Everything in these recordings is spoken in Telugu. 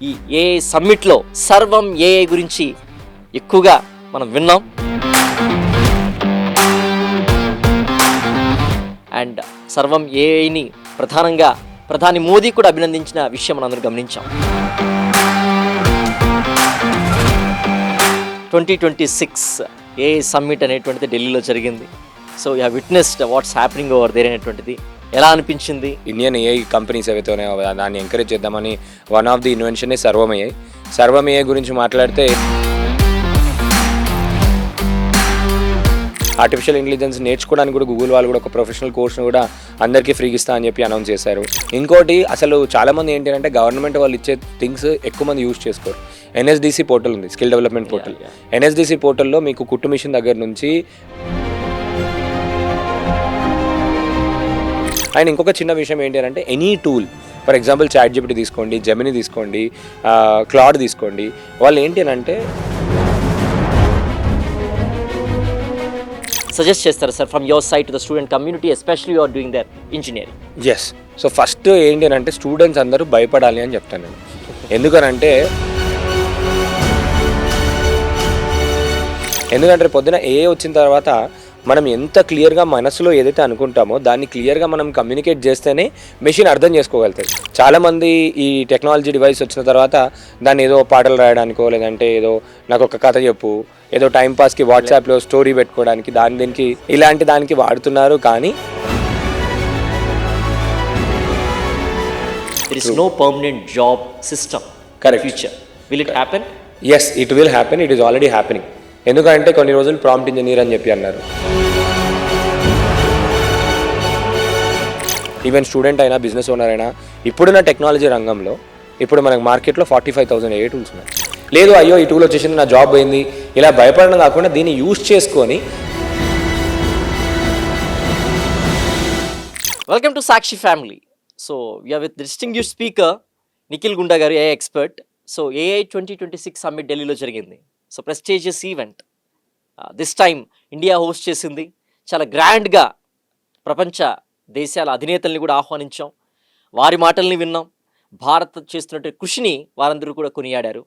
ఈ ఏఐ సమ్మిట్లో సర్వం ఏఐ గురించి ఎక్కువగా మనం విన్నాం. అండ్ సర్వం ఏఐని ప్రధానంగా ప్రధాని మోదీ కూడా అభినందించిన విషయం మనందరూ గమనించాం. 2026 ఏఐ సమ్మిట్ అనేటువంటిది ఢిల్లీలో జరిగింది. So you have witnessed what's happening over there అనేటువంటిది ఎలా అనిపించింది? ఇండియన్ ఏఐ కంపెనీస్ ఏవైతే ఉన్నాయో దాన్ని ఎంకరేజ్ చేద్దామని one of the invention Sarvam AI. Sarvam AI గురించి మాట్లాడితే ఆర్టిఫిషియల్ ఇంటెలిజెన్స్ నేర్చుకోవడానికి కూడా గూగుల్ వాళ్ళు కూడా ఒక ప్రొఫెషనల్ కోర్స్ను కూడా అందరికీ ఫ్రీగా ఇస్తా అని చెప్పి అనౌన్స్ చేశారు. ఇంకోటి అసలు చాలామంది ఏంటి అంటే గవర్నమెంట్ వాళ్ళు ఇచ్చే థింగ్స్ ఎక్కువ మంది యూజ్ చేసుకోరు. ఎన్ఎస్డిసి పోర్టల్ ఉంది, స్కిల్ డెవలప్మెంట్ పోర్టల్. ఎన్ఎస్డిసి పోర్టల్లో మీకు కుట్టు మిషన్ దగ్గర నుంచి అండ్ ఇంకొక చిన్న విషయం ఏంటి అంటే any tool, for example chat GPT తీసుకోండి, జెమిని తీసుకోండి, క్లాడ్ తీసుకోండి, వాళ్ళు ఏంటి అంటే సజెస్ట్ చేస్తారు sir from your side to the student community, especially you are doing their engineering. Yes. So first ఏంటి అంటే స్టూడెంట్స్ అందరూ భయపడాలి అని చెప్తాను నేను. ఎందుకంటే పొద్దున ఏ వచ్చిన తర్వాత మనం ఎంత క్లియర్గా మనసులో ఏదైతే అనుకుంటామో దాన్ని క్లియర్గా మనం కమ్యూనికేట్ చేస్తేనే మెషిన్ అర్థం చేసుకోగలుగుతుంది. చాలామంది ఈ టెక్నాలజీ డివైస్ వచ్చిన తర్వాత దాన్ని ఏదో పాటలు రాయడానికో లేదంటే ఏదో నాకు ఒక కథ చెప్పు, ఏదో టైంపాస్కి వాట్సాప్లో స్టోరీ పెట్టుకోవడానికి దీనికి ఇలాంటి దానికి వాడుతున్నారు. కానీ there is no permanent job system. Correct. Future will it happen? Yes, it will happen. It is already happening. ఎందుకంటే కొన్ని రోజులు ప్రాంప్ట్ ఇంజనీర్ అని చెప్పి అన్నారు. ఈవెన్ స్టూడెంట్ అయినా బిజినెస్ ఓనర్ అయినా ఇప్పుడున్న టెక్నాలజీ రంగంలో ఇప్పుడు మనకు మార్కెట్లో 45,000 ఏ టూల్స్ ఉన్నాయి. లేదు అయ్యో ఈ టూల్ వచ్చేసింది నా జాబ్ పోయింది ఇలా భయపడడం కాకుండా దీన్ని యూజ్ చేసుకొని. Welcome to Sakshi family. So we are with distinguished speaker Nikhil Gunda garu, AI expert. So AI 2026 summit ఢిల్లీలో జరిగింది. So prestigious event. This time India host చేసింది. చాలా గ్రాండ్గా ప్రపంచ దేశాల అధినేతల్ని కూడా ఆహ్వానించాం. వారి మాటల్ని విన్నాం. భారత్ చేస్తున్నటువంటి కృషిని వారందరూ కూడా కొనియాడారు.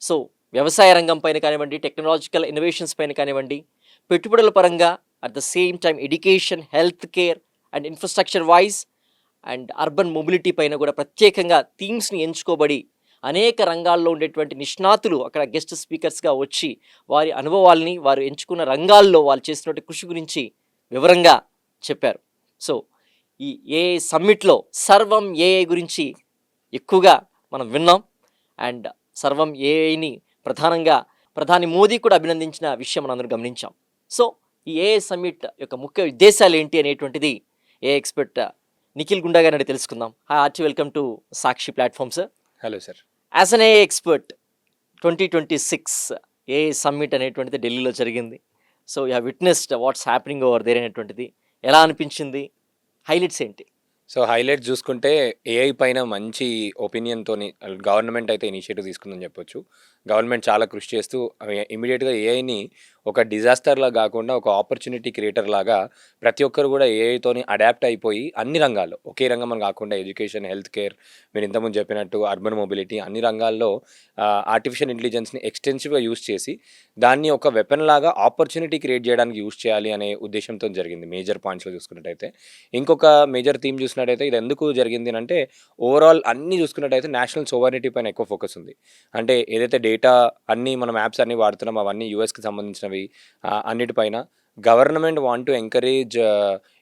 సో వ్యవసాయ రంగం పైన కానివ్వండి, టెక్నాలజికల్ ఇన్నోవేషన్స్ పైన కానివ్వండి, పెట్టుబడుల పరంగా, at the same time education, health care and infrastructure wise and urban mobility పైన కూడా ప్రత్యేకంగా థీమ్స్ని ఎంచుకోబడి అనేక రంగాల్లో ఉండేటువంటి నిష్ణాతులు అక్కడ గెస్ట్ స్పీకర్స్గా వచ్చి వారి అనుభవాల్ని, వారు ఎంచుకున్న రంగాల్లో వాళ్ళు చేసినటువంటి కృషి గురించి వివరంగా చెప్పారు. సో ఈ ఏఐ సమ్మిట్లో సర్వం ఏఐ గురించి ఎక్కువగా మనం విన్నాం. అండ్ సర్వం ఏఐని ప్రధానంగా ప్రధాని మోదీ కూడా అభినందించిన విషయం మనందరూ గమనించాం. సో ఈ ఏఐ సమ్మిట్ యొక్క ముఖ్య ఉద్దేశాలు ఏంటి అనేటువంటిది ఏఐ ఎక్స్పర్ట్ నిఖిల్ గుండా గారిని తెలుసుకుందాం. Hearty welcome to Sakshi platform sir. Hello sir. As an AI expert, 2026 AI summit అనేటువంటిది ఢిల్లీలో జరిగింది. So you have witnessed what's happening over there అనేటువంటిది ఎలా అనిపించింది? హైలైట్స్ ఏంటి? సో హైలైట్స్ చూసుకుంటే ఏఐ పైన మంచి ఒపీనియన్తో గవర్నమెంట్ అయితే ఇనిషియేటివ్ తీసుకుందని చెప్పొచ్చు. గవర్నమెంట్ చాలా కృషి చేస్తూ ఇమీడియట్గా ఏఐని ఒక డిజాస్టర్లా కాకుండా ఒక ఆపర్చునిటీ క్రియేటర్ లాగా ప్రతి ఒక్కరు కూడా ఏఐతోని అడాప్ట్ అయిపోయి అన్ని రంగాల్లో, ఒకే రంగం అని కాకుండా ఎడ్యుకేషన్, హెల్త్ కేర్, మీరు ఇంతకుముందు చెప్పినట్టు అర్బన్ మొబిలిటీ, అన్ని రంగాల్లో ఆర్టిఫిషియల్ ఇంటెలిజెన్స్ని ఎక్స్టెన్సివ్గా యూజ్ చేసి దాన్ని ఒక వెపన్ లాగా ఆపర్చునిటీ క్రియేట్ చేయడానికి యూజ్ చేయాలి అనే ఉద్దేశంతో జరిగింది. మేజర్ పాయింట్స్లో చూసుకున్నట్టయితే ఇంకొక మేజర్ థీమ్ చూసినట్టయితే ఇది ఎందుకు జరిగింది అంటే ఓవరాల్ అన్నీ చూసుకున్నట్టయితే నేషనల్ సోవరిటీ పైన ఎక్కువ ఫోకస్ ఉంది. అంటే ఏదైతే డేటా అన్నీ మనం యాప్స్ అన్నీ వాడుతున్నాం అవన్నీ యూఎస్కి సంబంధించినవి అన్నిటిపైన government want to encourage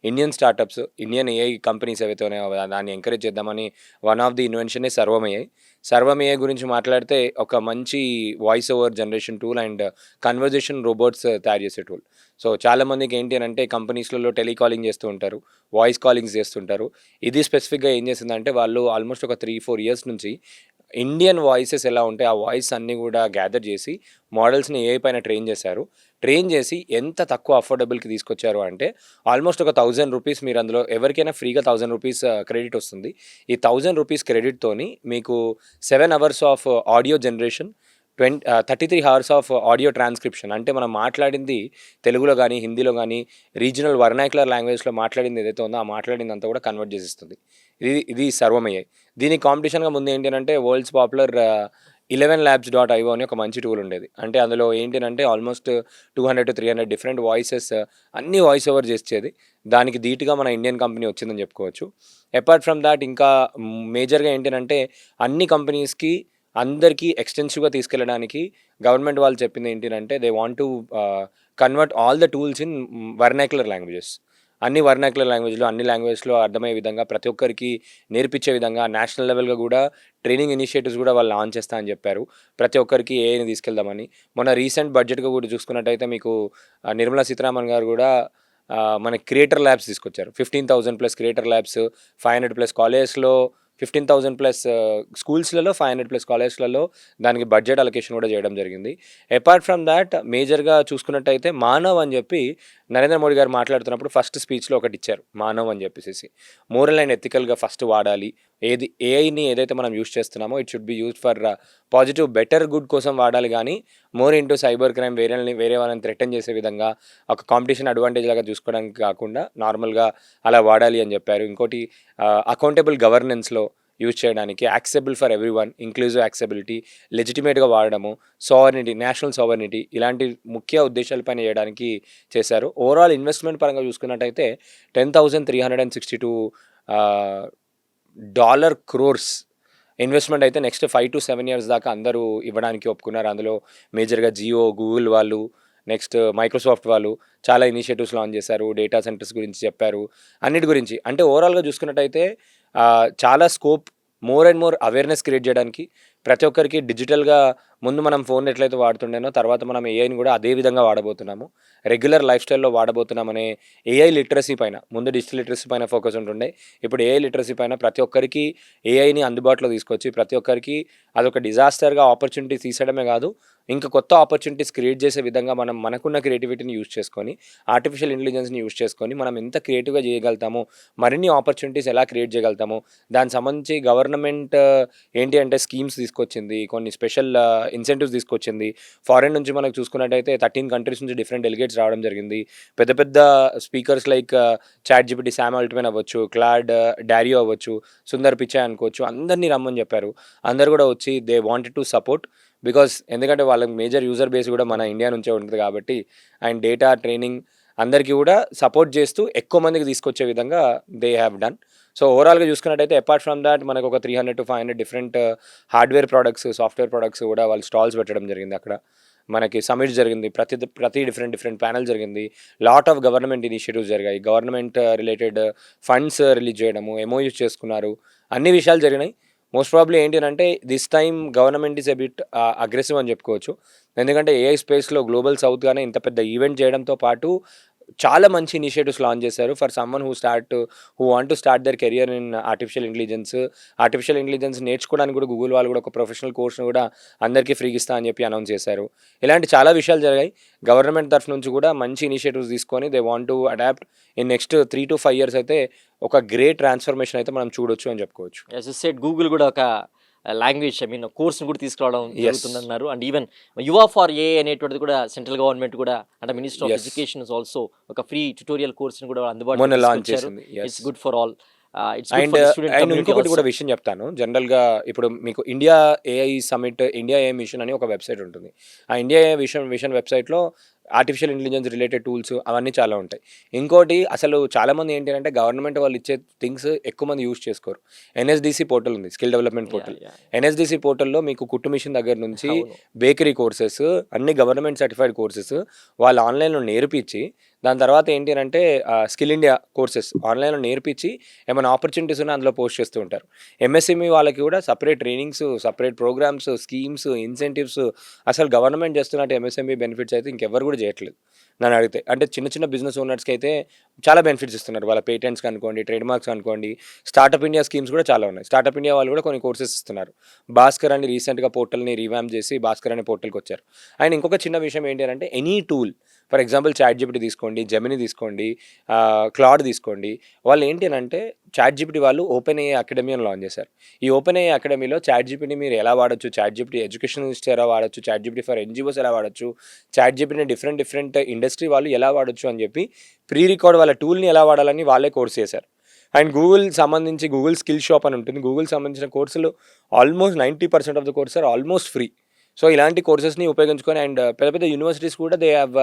Indian startups, Indian AI companies ఏవైతే ఉన్నాయో దాన్ని ఎంకరేజ్ చేద్దామని one of the invention Sarvam AI. Sarvam AI గురించి మాట్లాడితే ఒక మంచి voice over generation tool and conversation robots తయారు చేసే టూల్. సో చాలామందికి ఏంటి అని అంటే కంపెనీస్లలో టెలికాలింగ్ చేస్తూ ఉంటారు, వాయిస్ కాలింగ్స్ చేస్తుంటారు. ఇది స్పెసిఫిక్గా ఏం చేసిందంటే వాళ్ళు ఆల్మోస్ట్ ఒక 3-4 ఇయర్స్ నుంచి ఇండియన్ వాయిసెస్ ఎలా ఉంటాయి ఆ వాయిస్ అన్నీ కూడా గ్యాదర్ చేసి మోడల్స్ని ఏఐ పైన ట్రైన్ చేశారు. ట్రైన్ చేసి ఎంత తక్కువ అఫోర్డబుల్కి తీసుకొచ్చారు అంటే ఆల్మోస్ట్ ఒక 1,000 రూపీస్ మీరు అందులో ఎవరికైనా ఫ్రీగా 1,000 రూపీస్ క్రెడిట్ వస్తుంది. ఈ 1,000 రూపీస్ క్రెడిట్తోని మీకు 7 hours of audio generation, 33 hours of audio transcription, అంటే మనం మాట్లాడింది తెలుగులో కానీ హిందీలో కానీ రీజనల్ వర్నాక్యులర్ లాంగ్వేజ్లో మాట్లాడింది ఏదైతే ఉందో ఆ మాట్లాడింది అంతా కూడా కన్వర్ట్ చేసిస్తుంది. ఇది సర్వమయ్యాయి. దీనికి కాంపిటీషన్‌గా ముందు ఏంటి అంటే వరల్డ్స్ పాపులర్ 11labs.io అని ఒక మంచి టూల్ ఉండేది. అంటే అందులో ఏంటినంటే ఆల్మోస్ట్ 200-300 డిఫరెంట్ వాయిసెస్ అన్నీ వాయిస్ ఓవర్ చేసేది. దానికి ధీటుగా మన ఇండియన్ కంపెనీ వచ్చిందని చెప్పుకోవచ్చు. అపార్ట్ ఫ్రమ్ దాట్ ఇంకా మేజర్‌గా ఏంటినంటే అన్ని కంపెనీస్‌కి అందరికీ ఎక్స్‌టెన్సివ్‌గా తీసుకెళ్ళడానికి గవర్నమెంట్ వాళ్ళు చెప్పింది ఏంటినంటే they want to convert all the tools in vernacular languages. అన్ని వర్నాక్యులర్ లాంగ్వేజ్‌లో అన్ని లాంగ్వేజ్‌లో అర్థమయ్యే విధంగా ప్రతి ఒక్కరికి నేర్పించే విధంగా నేషనల్ లెవెల్‌గా కూడా ట్రైనింగ్ ఇనిషియేటివ్స్ కూడా వాళ్ళు లాంచ్ చేస్తా అని చెప్పారు. ప్రతి ఒక్కరికి ఏఐని తీసుకెళ్దామని. మొన్న రీసెంట్ బడ్జెట్‌గా కూడా చూసుకున్నట్టయితే మీకు నిర్మలా సీతారామన్ గారు కూడా మనకి క్రియేటర్ ల్యాబ్స్ తీసుకొచ్చారు. 15,000+ క్రియేటర్ ల్యాబ్స్, 500+ కాలేజెస్‌లో 15,000+ స్కూల్స్‌లలో, 500+ కాలేజెస్‌లలో దానికి బడ్జెట్ అలొకేషన్ కూడా చేయడం జరిగింది. అపార్ట్ ఫ్రమ్ దాట్ మేజర్‌గా చూసుకున్నట్టయితే మానవ్ అని చెప్పి నరేంద్ర మోడీ గారు మాట్లాడుతున్నప్పుడు ఫస్ట్ స్పీచ్‌లో ఒకటి ఇచ్చారు. మానవ్ అని చెప్పేసేసి. మోరల్ అండ్ ఎథికల్‌గా ఫస్ట్ వాడాలి. ఏఐని ఏదైతే మనం యూజ్ చేస్తున్నామో it should be used for positive better good కోసం వాడాలి గానీ మోర్ ఇంటూ సైబర్ క్రైమ్ వేరే వాళ్ళని థ్రెటన్ చేసే విధంగా ఒక కాంపిటీషన్ అడ్వాంటేజ్ లాగా చూసుకోవడానికి కాకుండా నార్మల్‌గా అలా వాడాలి అని చెప్పారు. ఇంకోటి అకౌంటబుల్ గవర్నెన్స్‌లో యూజ్ చేయడానికి accessible for everyone, inclusive accessibility, లెజిటిమేట్‌గా వాడడము, సావరెనిటీ, నేషనల్ సావరెనిటీ ఇలాంటి ముఖ్య ఉద్దేశాలపైన చేయడానికి చేశారు. ఓవరాల్ ఇన్వెస్ట్‌మెంట్ పరంగా చూసుకున్నట్టయితే 10,362 డాలర్ క్రోర్స్ ఇన్వెస్ట్‌మెంట్ అయితే నెక్స్ట్ 5-7 ఇయర్స్ దాకా అందరూ ఇవ్వడానికి ఒప్పుకున్నారు. అందులో మేజర్‌గా జియో, గూగుల్ వాళ్ళు, నెక్స్ట్ మైక్రోసాఫ్ట్ వాళ్ళు చాలా ఇనిషియేటివ్స్ లాంచ్ చేశారు. డేటా సెంటర్స్ గురించి చెప్పారు. అన్నిటి గురించి అంటే ఓవరాల్‌గా చూసుకున్నట్టయితే చాలా scope more and more awareness create చేయడానికి ప్రతి ఒక్కరికి డిజిటల్‌గా ముందు మనం ఫోన్ ఎట్లయితే వాడుతుండేనో తర్వాత మనం ఏఐని కూడా అదే విధంగా వాడబోతున్నాము. రెగ్యులర్ లైఫ్ స్టైల్‌లో వాడబోతున్నామనే ఏఐ లిటరసీ పైన ముందు డిజిటల్ లిటరసీ పైన ఫోకస్ ఉంటుండే. ఇప్పుడు ఏఐ లిటరసీ పైన ప్రతి ఒక్కరికి ఏఐని అందుబాటులో తీసుకొచ్చి ప్రతి ఒక్కరికి అదొక డిజాస్టర్‌గా ఆపర్చునిటీ తీసేయడమే కాదు, ఇంకా కొత్త ఆపర్చునిటీస్ క్రియేట్ చేసే విధంగా మనం మనకున్న క్రియేటివిటీని యూజ్ చేసుకొని, ఆర్టిఫిషియల్ ఇంటెలిజెన్స్‌ని యూజ్ చేసుకొని మనం ఎంత క్రియేటివ్‌గా చేయగలుగుతామో, మరిన్ని ఆపర్చునిటీస్ ఎలా క్రియేట్ చేయగలుగుతామో, దానికి సంబంధించి గవర్నమెంట్ ఏంటి అంటే స్కీమ్స్ తీసుకొచ్చింది, కొన్ని స్పెషల్ ఇన్సెంటివ్స్ తీసుకొచ్చింది. ఫారెన్ నుంచి మనకు చూసుకున్నట్టయితే 13 కంట్రీస్ నుంచి డిఫరెంట్ డెలిగేట్స్ రావడం జరిగింది. పెద్ద పెద్ద speakers like ChatGPT, Sam Altman అవ్వచ్చు, క్లాడ్ డారియో అవ్వచ్చు, సుందర్ పిచాయ్ అనుకోవచ్చు, అందరినీ రమ్మని చెప్పారు. అందరు కూడా వచ్చి they wanted to support because ఎందుకంటే వాళ్ళకి మేజర్ యూజర్ బేస్ కూడా మన ఇండియా నుంచే ఉంటుంది కాబట్టి అండ్ డేటా ట్రైనింగ్ అందరికీ కూడా సపోర్ట్ చేస్తూ ఎక్కువ మందికి తీసుకొచ్చే విధంగా దే హ్యావ్ డన్. సో ఓవరాల్‌గా చూసుకున్నట్టయితే అపార్ట్ ఫ్రమ్ దాట్ మనకు ఒక 300-500 different hardware products, software products కూడా వాళ్ళు స్టాల్స్ పెట్టడం జరిగింది అక్కడ. మనకి సమిట్ జరిగింది. ప్రతి డిఫరెంట్ ప్యానెల్ జరిగింది. లాట్ ఆఫ్ గవర్నమెంట్ ఇనిషియేటివ్స్ జరిగాయి. గవర్నమెంట్ రిలేటెడ్ ఫండ్స్ రిలీజ్ చేయడము, ఎంఓయూస్ చేసుకున్నారు. అన్ని విషయాలు జరిగినాయి. మోస్ట్ ప్రాబబ్లీ ఏంటి అంటే this time government is a bit aggressive అని చెప్పుకోవచ్చు. ఎందుకంటే ఏఐ స్పేస్‌లో గ్లోబల్ సౌత్‌గానే ఇంత పెద్ద ఈవెంట్ చేయడంతో పాటు చాలా మంచి ఇనిషియేటివ్స్ లాంచ్ చేశారు. For someone who want to start their career in artificial intelligence. Artificial intelligence నేర్చుకోవడానికి కూడా గూగుల్ వాళ్ళు కూడా ఒక ప్రొఫెషనల్ కోర్స్‌ని కూడా అందరికీ ఫ్రీగా ఇస్తా అని చెప్పి అనౌన్స్ చేశారు. ఇలాంటి చాలా విషయాలు జరిగాయి. గవర్నమెంట్ తరఫు నుంచి కూడా మంచి ఇనిషియేటివ్స్ తీసుకొని they want to adopt in next 3-5 years అయితే ఒక గ్రేట్ ట్రాన్స్‌ఫర్మేషన్ అయితే మనం చూడొచ్చు అని చెప్పుకోవచ్చు. యాజ్ యూ సెడ్ గూగుల్ కూడా ఒక లాంగ్వేజ్ కోర్స్‌ని కూడా తీసుకురావడం యెస్. జరుగుతుందన్నారు. And even Yuva for AI అనేటువంటిది కూడా సెంట్రల్ గవర్నమెంట్ కూడా అంటే minister of yes. Education is also ఒక ఫ్రీ ట్యుటోరియల్ కోర్స్‌ని కూడా అందుబాటులోకి మొన్న లాంచ్ తీసుకొచ్చారు. చేసింది. Yes. It's good for all. It's good and for the student and community ఇంకొకటి ఆల్సో. కూడా విషయం చెప్తాను. జనరల్‌గా ఇప్పుడు మీకు India AI summit, India AI mission అని ఒక వెబ్‌సైట్ ఉంటుంది. ఆ ఇండియా ఏఐ మిషన్ వెబ్‌సైట్‌లో ఆర్టిఫిషియల్ ఇంటెలిజెన్స్ రిలేటెడ్ టూల్స్ అవన్నీ చాలా ఉంటాయి. ఇంకోటి అసలు చాలామంది ఏంటి అంటే గవర్నమెంట్ వాళ్ళు ఇచ్చే థింగ్స్ ఎక్కువ మంది యూజ్ చేసుకోరు. ఎన్ఎస్‌డిసి పోర్టల్ ఉంది. Skill development portal. ఎన్ఎస్‌డిసి పోర్టల్‌లో మీకు కుట్టు మిషన్ దగ్గర నుంచి అవును. బేకరీ కోర్సెస్ అన్ని గవర్నమెంట్ సర్టిఫైడ్ కోర్సెస్ వాళ్ళు ఆన్‌లైన్‌లో నేర్పించి దాని తర్వాత ఏంటి అనంటే స్కిల్ ఇండియా కోర్సెస్ ఆన్‌లైన్‌లో నేర్పించి ఏమైనా ఆపర్చునిటీస్ ఉన్నా అందులో పోస్ట్ చేస్తూ ఉంటారు. ఎంఎస్ఎంఈ వాళ్ళకి కూడా separate trainings, separate programmes, schemes, incentives అసలు గవర్నమెంట్ చేస్తున్నట్టు ఎంఎస్ఎంఈ బెనిఫిట్స్ అయితే ఇంకెవ్వరు కూడా చేయట్లేదు నన్ను అడిగితే. అంటే చిన్న బిజినెస్ ఓనర్స్‌కి అయితే చాలా బెనిఫిట్స్ ఇస్తున్నారు. వాళ్ళ పేటెంట్స్‌కి అనుకోండి, ట్రేడ్ మార్క్స్ అనుకోండి, స్టార్టప్ ఇండియా స్కీమ్స్ కూడా చాలా ఉన్నాయి. స్టార్టప్ ఇండియా వాళ్ళు కూడా కొన్ని కోర్సెస్ ఇస్తున్నారు. భాస్కర్ అని రీసెంట్‌గా పోర్టల్‌ని రివాంప్ చేసి భాస్కర్ అనే పోర్టల్‌కి వచ్చారు. అండ్ ఇంకొక చిన్న విషయం ఏంటి అంటే any tool for example chat GPT తీసుకోండి, జెమినీ తీసుకోండి, క్లాడ్ తీసుకోండి. వాళ్ళు ఏంటి అనంటే చాట్ జీపీటీ వాళ్ళు ఓపెన్ ఏఐ అకాడమీ అని లాంచ్ చేశారు. ఈ ఓపెన్ ఏఐ అకాడమీలో చాట్ జీపీటీ మీరు ఎలా వాడొచ్చు, చాట్ జీపీటీ ఎడ్యుకేషనలిస్ట్ ఎలా వాడొచ్చు, చాట్ జీపీటీ ఫర్ ఎన్‌జీఓస్ ఎలా వాడొచ్చు, చాట్ జీపీటీని డిఫరెంట్ ఇండస్ట్రీ వాళ్ళు ఎలా వాడొచ్చు అని చెప్పి ప్రీ రికార్డ్ వాళ్ళ టూల్‌ని ఎలా వాడాలని వాళ్ళే కోర్స్ చేశారు. అండ్ గూగుల్ సంబంధించి గూగుల్ స్కిల్ షాప్ అని ఉంటుంది. గూగుల్ సంబంధించిన కోర్సులు almost 90% of the course are almost free. So ఇలాంటి కోర్సెస్ని ఉపయోగించుకొని అండ్ పెద్ద పెద్ద యూనివర్సిటీస్ కూడా they have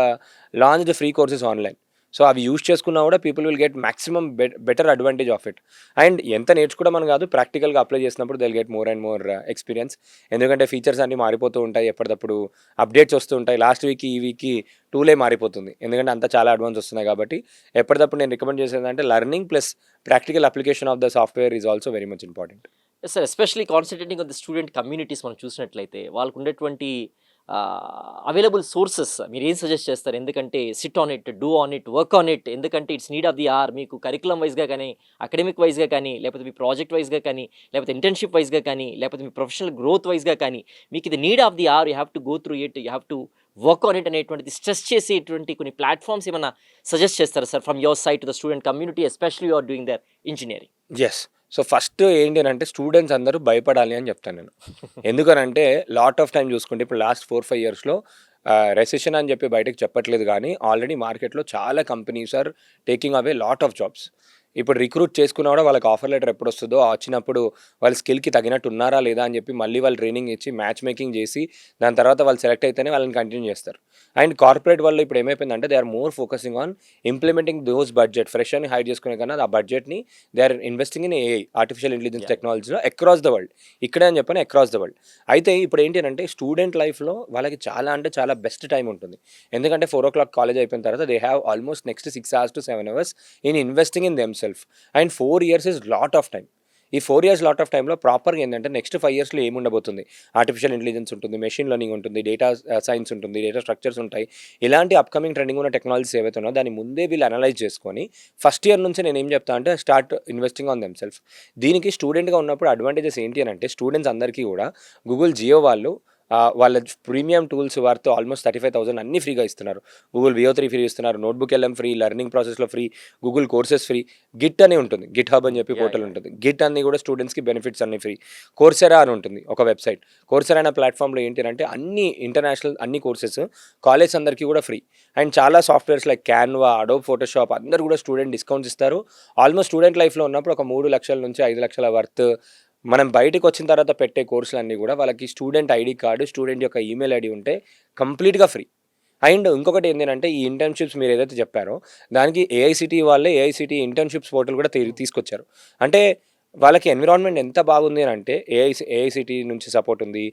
launched free courses online. So అవి యూజ్ చేసుకున్నా కూడా people will get maximum better advantage of it. And ఎంత నేర్చుకోవడం కాదు, ప్రాక్టికల్గా అప్లై చేసినప్పుడు they will get more and more experience. ఎందుకంటే ఫీచర్స్ అన్నీ మారిపోతూ ఉంటాయి, ఎప్పటికప్పుడు అప్డేట్స్ వస్తూ ఉంటాయి. లాస్ట్ వీక్ ఈ వీక్కి టూలే మారిపోతుంది, ఎందుకంటే అంతా చాలా అడ్వాన్స్ వస్తున్నాయి. కాబట్టి ఎప్పటికప్పుడు నేను రికమెండ్ చేసేది అంటే learning plus practical application of the software is also very much important. Yes sir, especially concentrating on the student communities మనం చూసినట్లయితే వాళ్ళకు ఉండేటువంటి అవైలబుల్ సోర్సెస్ మీరు ఏం సజెస్ట్ చేస్తారు? ఎందుకంటే sit on it, do on it, work on it. ఎందుకంటే it's need of the hour. మీకు కరికులం వైజ్గా కానీ, అకాడమిక్ వైజ్గా కానీ, లేకపోతే మీ ప్రాజెక్ట్ వైజ్గా కానీ, లేకపోతే ఇంటర్న్షిప్ వైజ్గా కానీ, లేకపోతే మీ ప్రొఫెషనల్ గ్రోత్ వైజ్గా కానీ, మీకు ఇది need of the hour. You have to go through it, you have to work on it అనేటువంటిది స్ట్రెస్ చేసేటువంటి కొన్ని ప్లాట్ఫామ్స్ ఏమైనా సజెస్ట్ చేస్తారు sir from your side to the student community, especially you are doing their engineering? Yes. So first ఏంటి అని అంటే స్టూడెంట్స్ అందరూ భయపడాలి అని చెప్తాను నేను. ఎందుకనంటే లాట్ ఆఫ్ టైం చూసుకుంటే ఇప్పుడు లాస్ట్ 4-5 ఇయర్స్లో రెసెషన్ అని చెప్పి బయటకు చెప్పట్లేదు, కానీ ఆల్రెడీ మార్కెట్లో చాలా companies are taking away lot of jobs. ఇప్పుడు రిక్రూట్ చేసుకున్నా కూడా వాళ్ళకి ఆఫర్ లెటర్ ఎప్పుడు వస్తుందో వచ్చినప్పుడు వాళ్ళ స్కిల్కి తగినట్టు ఉన్నారా లేదా అని చెప్పి మళ్ళీ వాళ్ళు ట్రైనింగ్ ఇచ్చి మ్యాచ్ మేకింగ్ చేసి దాని తర్వాత వాళ్ళు సెలెక్ట్ అయితేనే వాళ్ళని కంటిన్యూ చేస్తారు. అండ్ కార్పొరేట్ వాళ్ళు ఇప్పుడు ఏమైపోయిందంటే they are more focusing on implementing those budget. Fresh అని హైడ్ చేసుకునే కన్నా ఆ బడ్జెట్ని they are investing in AI, artificial intelligence టెక్నాలజీలో అక్రాస్ ద వరల్డ్. ఇక్కడే అని చెప్పని అక్రాస్ ద వరల్డ్. అయితే ఇప్పుడు ఏంటి అంటే స్టూడెంట్ లైఫ్లో వాళ్ళకి చాలా అంటే చాలా బెస్ట్ టైం ఉంటుంది. ఎందుకంటే 4 o'clock కాలేజ్ అయిపోయిన తర్వాత they have almost next 6 hours to 7 hours in investing in them self. And 4 years is lot of time. ఈ 4 years లాట్ ఆఫ్ టైంలో ప్రాపర్గా ఏంటంటే నెక్స్ట్ 5 yearsలో ఏముండబోతుంది, ఆర్టిఫిషియల్ ఇంటెలిజెన్స్ ఉంటుంది, మెషిన్ లెర్నింగ్ ఉంటుంది, డేటా సైన్స్ ఉంటుంది, డేటా స్ట్రక్చర్స్ ఉంటాయి. ఇలాంటి అప్కమింగ్ ట్రెండింగ్ ఉన్న టెక్నాలజీస్ ఏవైతే ఉన్నాయో దాన్ని ముందే వీళ్ళు అనలైజ్ చేసుకొని ఫస్ట్ ఇయర్ నుంచి నేను ఏం చెప్తా అంటే start investing on them self. దీనికి స్టూడెంట్గా ఉన్నప్పుడు అడ్వాంటేజెస్ ఏంటి అని అంటే స్టూడెంట్స్ అందరికీ కూడా గూగుల్ జియో వాళ్ళు వాళ్ళ ప్రీమియం టూల్స్ వారితో ఆల్మోస్ట్ 35,000 అన్ని ఫ్రీగా ఇస్తున్నారు. గూగుల్ VO3 ఫ్రీ ఇస్తున్నారు, నోట్బుక్ LM ఫ్రీ, లెర్నింగ్ ప్రాసెస్లో free, Google courses free, Git అని ఉంటుంది, గిట్ హబ్ అని చెప్పి పోర్టల్ ఉంటుంది. గిట్ అన్ని కూడా స్టూడెంట్స్కి బెనిఫిట్స్ అన్ని ఫ్రీ. కోర్సెరా అని ఉంటుంది ఒక వెబ్సైట్. కోర్సెరా అనే ప్లాట్ఫామ్లో ఏంటి అంటే అన్ని ఇంటర్నేషనల్ అన్ని కోర్సెస్ కాలేజ్ అందరికీ కూడా ఫ్రీ. అండ్ చాలా softwares like Canva, Adobe Photoshop అందరూ కూడా స్టూడెంట్ డిస్కౌంట్స్ ఇస్తారు. ఆల్మోస్ట్ స్టూడెంట్ లైఫ్లో ఉన్నప్పుడు ఒక 3 లక్షల నుంచి 5 లక్షల వర్త్ మనం బయటకు వచ్చిన తర్వాత పెట్టే కోర్సులన్నీ కూడా వాళ్ళకి స్టూడెంట్ ఐడి కార్డు, స్టూడెంట్ యొక్క ఈమెయిల్ ఐడి ఉంటే కంప్లీట్గా ఫ్రీ. అండ్ ఇంకొకటి ఏంటంటే ఈ ఇంటర్న్షిప్స్ మీరు ఏదైతే చెప్పారో దానికి ఏఐసిటీ వాళ్ళే ఏఐసిటీ ఇంటర్న్షిప్స్ పోర్టల్ కూడా తీసుకొచ్చారు. అంటే వాళ్ళకి ఎన్విరాన్మెంట్ ఎంత బాగుంది అని అంటే ఏఐసిటీ నుంచి సపోర్ట్ ఉంది.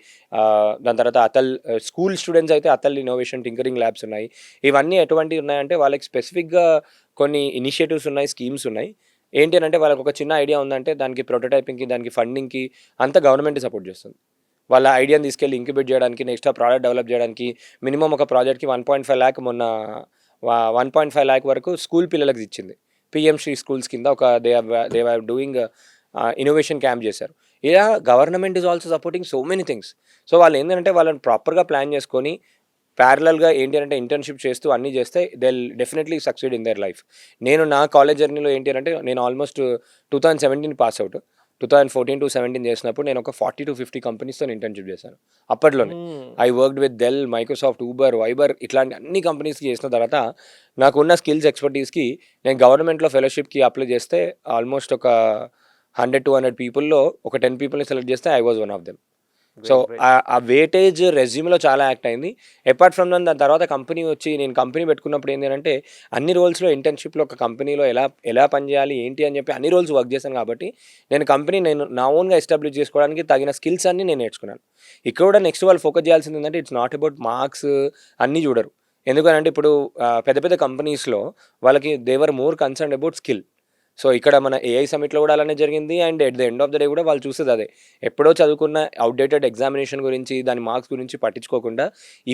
దాని తర్వాత అతల్ స్కూల్ స్టూడెంట్స్ అయితే అతల్ ఇన్నోవేషన్ టింకరింగ్ ల్యాబ్స్ ఉన్నాయి. ఇవన్నీ ఎటువంటివి ఉన్నాయంటే వాళ్ళకి స్పెసిఫిక్గా కొన్ని ఇనిషియేటివ్స్ ఉన్నాయి, స్కీమ్స్ ఉన్నాయి. ఏంటి అని అంటే వాళ్ళకి ఒక చిన్న ఐడియా ఉందంటే దానికి ప్రొటోటైపింగ్కి, దానికి ఫండింగ్కి అంతా గవర్నమెంట్ సపోర్ట్ చేస్తుంది. వాళ్ళ ఐడియాని తీసుకెళ్ళి ఇంక్యుబేట్ చేయడానికి, నెక్స్ట్ ఆ ప్రోడక్ట్ డెవలప్ చేయడానికి మినిమం ఒక ప్రాజెక్ట్కి 1.5 lakh మొన్న 1.5 lakh వరకు స్కూల్ పిల్లలకి ఇచ్చింది. పిఎం శ్రీ స్కూల్స్ కింద ఒక they are doing innovation camp చేశారు. ఇలా government is also supporting so many things. So వాళ్ళు ఏంటంటే వాళ్ళని ప్రాపర్గా ప్లాన్ చేసుకొని ప్యారలల్గా ఏంటి అంటే ఇంటర్న్షిప్ చేస్తూ అన్నీ చేస్తే they will definitely succeed in their life. నేను నా కాలేజ్ జర్నీలో ఏంటి అంటే నేను ఆల్మోస్ట్ 2017 పాస్ అవుట్. 2014 to 17 చేసినప్పుడు నేను ఒక 40 to 50 కంపెనీస్తో ఇంటర్న్షిప్ చేశాను. అప్పట్లోనే I worked with Dell, Microsoft, Uber, Viber ఇట్లాంటి అన్ని కంపెనీస్కి చేసిన తర్వాత నాకున్న స్కిల్స్ ఎక్స్పర్టీస్కి నేను గవర్నమెంట్లో ఫెలోషిప్కి అప్లై చేస్తే ఆల్మోస్ట్ ఒక 100-200 పీపుల్లో ఒక 10 పీపుల్ని సెలెక్ట్ చేస్తే I was one of them. So ఆ వెయిటేజ్ రెజ్యూమ్లో చాలా యాక్ట్ అయింది. అపార్ట్ ఫ్రమ్ దాని తర్వాత కంపెనీ వచ్చి నేను కంపెనీ పెట్టుకున్నప్పుడు ఏంటి అంటే అన్ని రోల్స్లో ఇంటర్న్షిప్లో ఒక కంపెనీలో ఎలా పనిచేయాలి ఏంటి అని చెప్పి అన్ని రోల్స్ వర్క్ చేశాను. కాబట్టి నేను నా ఓన్గా ఎస్టాబ్లిష్ చేసుకోవడానికి తగిన స్కిల్స్ అన్నీ నేను నేర్చుకున్నాను. ఇక్కడ కూడా నెక్స్ట్ వాళ్ళు ఫోకస్ చేయాల్సింది ఏంటంటే ఇట్స్ నాట్ అబౌట్ మార్క్స్ అన్నీ చూడరు. ఎందుకంటే ఇప్పుడు పెద్ద పెద్ద కంపెనీస్లో వాళ్ళకి they are more concern about skill. So ఇక్కడ మన ఏఐ సమిట్లో కూడా అలానే జరిగింది. And at the end of the day కూడా వాళ్ళు చూసేది అదే. ఎప్పుడో చదువుకున్న అవుట్డేటెడ్ ఎగ్జామినేషన్ గురించి, దాని మార్క్స్ గురించి పట్టించుకోకుండా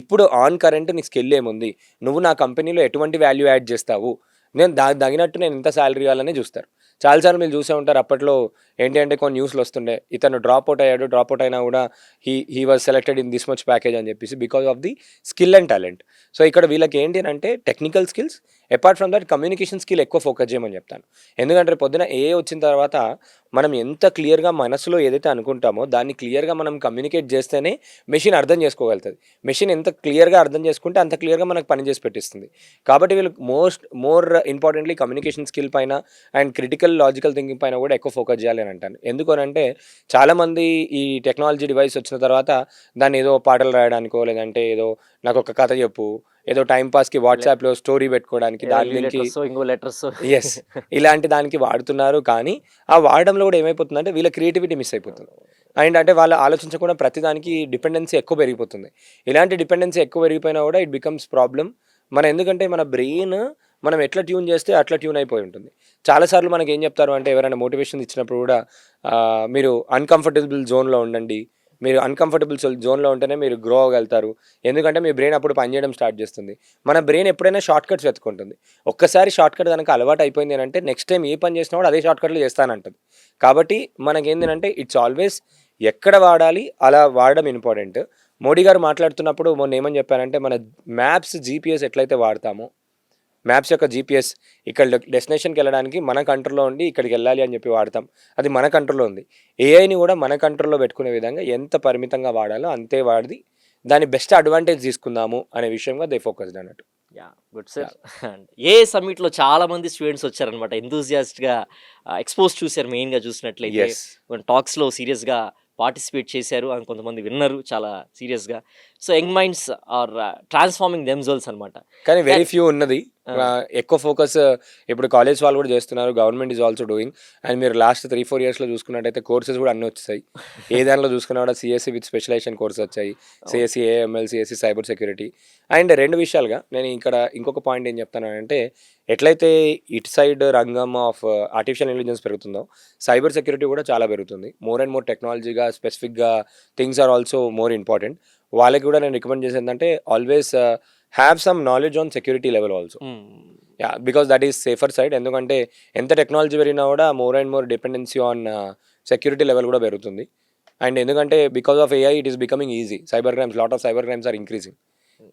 ఇప్పుడు ఆన్ కరెంట్ నీ స్కిల్ ఏముంది, నువ్వు నా కంపెనీలో ఎటువంటి వాల్యూ యాడ్ చేస్తావు, నేను తగినట్టు నేను ఎంత శాలరీ ఇవ్వాలని చూస్తారు. చాలాసార్లు మీరు చూసే ఉంటారు అప్పట్లో ఏంటి అంటే కొన్ని న్యూస్లు వస్తుండే, ఇతను డ్రాప్ అవుట్ అయ్యాడు, డ్రాప్ అవుట్ అయినా కూడా he was selected in this much package అని చెప్పేసి because of the skill and talent. So ఇక్కడ వీళ్ళకి ఏంటి అంటే technical skills, apart from that communication skill ఎక్కువ ఫోకస్ చేయమని చెప్తాను. ఎందుకంటే పొద్దున ఏ వచ్చిన తర్వాత మనం ఎంత క్లియర్గా మనసులో ఏదైతే అనుకుంటామో దాన్ని క్లియర్గా మనం కమ్యూనికేట్ చేస్తేనే మెషిన్ అర్థం చేసుకోగలుగుతుంది. మెషిన్ ఎంత క్లియర్గా అర్థం చేసుకుంటే అంత క్లియర్గా మనకు పని చేసి పెట్టిస్తుంది. కాబట్టి వీళ్ళకి మోర్ ఇంపార్టెంట్లీ కమ్యూనికేషన్ స్కిల్ పైన అండ్ క్రిటికల్ లాజికల్ థింకింగ్ పైన కూడా ఎక్కువ ఫోకస్ చేయాలి అని అంటాను. ఎందుకనంటే చాలామంది ఈ టెక్నాలజీ డివైస్ వచ్చిన తర్వాత దాన్ని ఏదో పాటలు రాయడానికో, లేదంటే ఏదో నాకు ఒక కథ చెప్పు, ఏదో టైంపాస్కి వాట్సాప్లో స్టోరీ పెట్టుకోవడానికి దానికి ఇంకో లెటర్స్ ఎస్ ఇలాంటి దానికి వాడుతున్నారు. కానీ ఆ వాడడంలో కూడా ఏమైపోతుందంటే వీళ్ళ క్రియేటివిటీ మిస్ అయిపోతుంది. అండ్ అంటే వాళ్ళు ఆలోచించకుండా ప్రతిదానికి డిపెండెన్సీ ఎక్కువ పెరిగిపోతుంది. ఇలాంటి డిపెండెన్సీ ఎక్కువ పెరిగిపోయినా కూడా ఇట్ బికమ్స్ ప్రాబ్లం. ఎందుకంటే మన బ్రెయిన్ మనం ఎట్లా ట్యూన్ చేస్తే అట్లా ట్యూన్ అయిపోయి ఉంటుంది. చాలాసార్లు మనకి ఏం చెప్తారు అంటే ఎవరైనా మోటివేషన్ ఇచ్చినప్పుడు కూడా మీరు అన్కంఫర్టబుల్ జోన్లో ఉండండి, మీరు అన్కంఫర్టబుల్ జోన్లో ఉంటేనే మీరు గ్రో అవ్వగలుగుతారు. ఎందుకంటే మీ బ్రెయిన్ అప్పుడు పనిచేయడం స్టార్ట్ చేస్తుంది. మన బ్రెయిన్ ఎప్పుడైనా షార్ట్ కట్స్ వెతుకుంటుంది. ఒక్కసారి షార్ట్ కట్ కనుక అలవాటు అయిపోయింది అంటే నెక్స్ట్ టైం ఏ పని చేసినా కూడా అదే షార్ట్ కట్లో చేస్తానంటుంది. కాబట్టి మనకేంటంటే ఇట్స్ ఆల్వేస్ ఎక్కడ వాడాలి అలా వాడడం ఇంపార్టెంట్. మోడీ గారు మాట్లాడుతున్నప్పుడు మొన్న ఏమని చెప్పారంటే మన మ్యాప్స్ జీపీఎస్ ఎట్లయితే వాడతామో, మ్యాప్స్ యొక్క జీపీఎస్ ఇక్కడ డెస్టినేషన్కి వెళ్ళడానికి మన కంట్రోల్లో ఉండి ఇక్కడికి వెళ్ళాలి అని చెప్పి వాడతాం, అది మన కంట్రోల్లో ఉంది. ఏఐని కూడా మన కంట్రోల్లో పెట్టుకునే విధంగా ఎంత పరిమితంగా వాడాలో అంతే వాడి దాని బెస్ట్ అడ్వాంటేజ్ తీసుకుందాము అనే విషయంగా దే ఫోకస్డ్ అన్నట్టు. Yeah good sir. ఏ సమ్మిట్లో చాలా మంది స్టూడెంట్స్ వచ్చారనమాట, ఎంతూజియాస్ట్గా ఎక్స్పోజ్ చూశారు. మెయిన్గా చూసినట్లయితే ఎస్ టాక్స్లో సీరియస్గా పార్టిసిపేట్ చేశారు అని కొంతమంది విన్నారు చాలా సీరియస్గా. So young minds are transforming themselves అనమాట. కానీ వెరీ ఫ్యూ ఉన్నది. ఎక్కువ ఫోకస్ ఇప్పుడు కాలేజ్ వాళ్ళు కూడా చేస్తున్నారు, government is also doing. And మీరు లాస్ట్ 3-4 ఇయర్స్లో చూసుకున్నట్టయితే కోర్సెస్ కూడా అన్నీ వచ్చాయి. ఏ దానిలో చూసుకున్నా కూడా సిఎస్సి విత్ స్పెషలైజేషన్ కోర్స్ వచ్చాయి, CSE AML, CSE cyber security. And రెండు విషయాలుగా నేను ఇక్కడ ఇంకొక పాయింట్ ఏం చెప్తానంటే, ఎట్లయితే ఇటు సైడ్ రంగం ఆఫ్ ఆర్టిఫిషియల్ ఇంటెలిజెన్స్ పెరుగుతుందో సైబర్ సెక్యూరిటీ కూడా చాలా పెరుగుతుంది. మోర్ అండ్ మోర్ టెక్నాలజీగా స్పెసిఫిక్గా things are also more important. వాళ్ళకి కూడా నేను రికమెండ్ చేసేది ఏంటంటే always have some knowledge on security level also. Yeah because that is safer side. ఎందుకంటే ఎంత టెక్నాలజీ పెరిగినా కూడా more and more dependency on security level కూడా పెరుగుతుంది. అండ్ ఎందుకంటే because of AI it is becoming easy. Cyber crimes, lot of cyber crimes are increasing.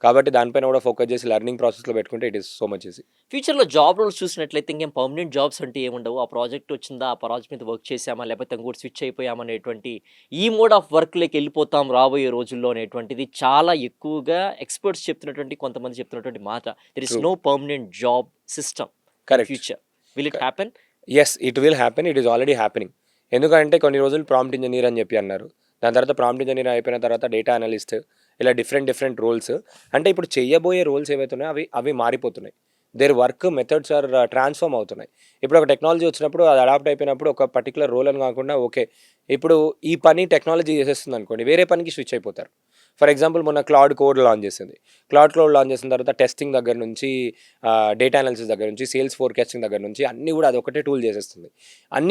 కాబట్టి దానిపైన కూడా ఫోకస్ చేసి లెర్నింగ్ ప్రాసెస్లో పెట్టుకుంటే it is so much easy. ఫ్యూచర్లో జాబ్ రోల్స్ చూసినట్లయితే ఇంకేం పర్మనెంట్ జాబ్స్ అంటే ఏముండవు. ఆ ప్రాజెక్ట్ వచ్చిందా, ఆ ప్రాజెక్ట్ మీద వర్క్ చేసామా, లేకపోతే ఇంకోటి స్విచ్ అయిపోయామా అనేటువంటి ఈ మోడ్ ఆఫ్ వర్క్లోకి వెళ్ళిపోతాం రాబోయే రోజుల్లో అనేటువంటిది చాలా ఎక్కువగా ఎక్స్పర్ట్స్ చెప్తున్నటువంటి, కొంతమంది చెప్తున్నటువంటి మాట. There is no permanent job system Correct. Future. Will it happen? Yes it will happen. It is already happening. ఎందుకంటే కొన్ని రోజులు ప్రాంప్ట్ ఇంజనీర్ అని చెప్పి అన్నారు. దాని తర్వాత ప్రాంప్ట్ ఇంజనీర్ అయిపోయిన తర్వాత డేటా అనలిస్ట్, ఇలా డిఫరెంట్ రోల్స్. అంటే ఇప్పుడు చేయబోయే రోల్స్ ఏవైతే ఉన్నాయో అవి మారిపోతున్నాయి. Their work methods are transform అవుతున్నాయి. ఇప్పుడు ఒక టెక్నాలజీ వచ్చినప్పుడు అది అడాప్ట్ అయిపోయినప్పుడు ఒక పర్టికులర్ రోల్ అని కాకుండా ఓకే ఇప్పుడు ఈ పని టెక్నాలజీ చేసేస్తుంది అనుకోండి, వేరే పనికి స్విచ్ అయిపోతారు. ఫర్ ఎగ్జాంపుల్ మొన్న క్లౌడ్ కోడ్ లాంచ్ చేసింది. క్లౌడ్ లాంచ్ చేసిన తర్వాత టెస్టింగ్ దగ్గర నుంచి, డేటా అనాలిసిస్ దగ్గర నుంచి, సేల్స్ ఫోర్కాస్టింగ్ దగ్గర నుంచి అన్నీ కూడా అది ఒకటే టూల్ చేసేస్తుంది.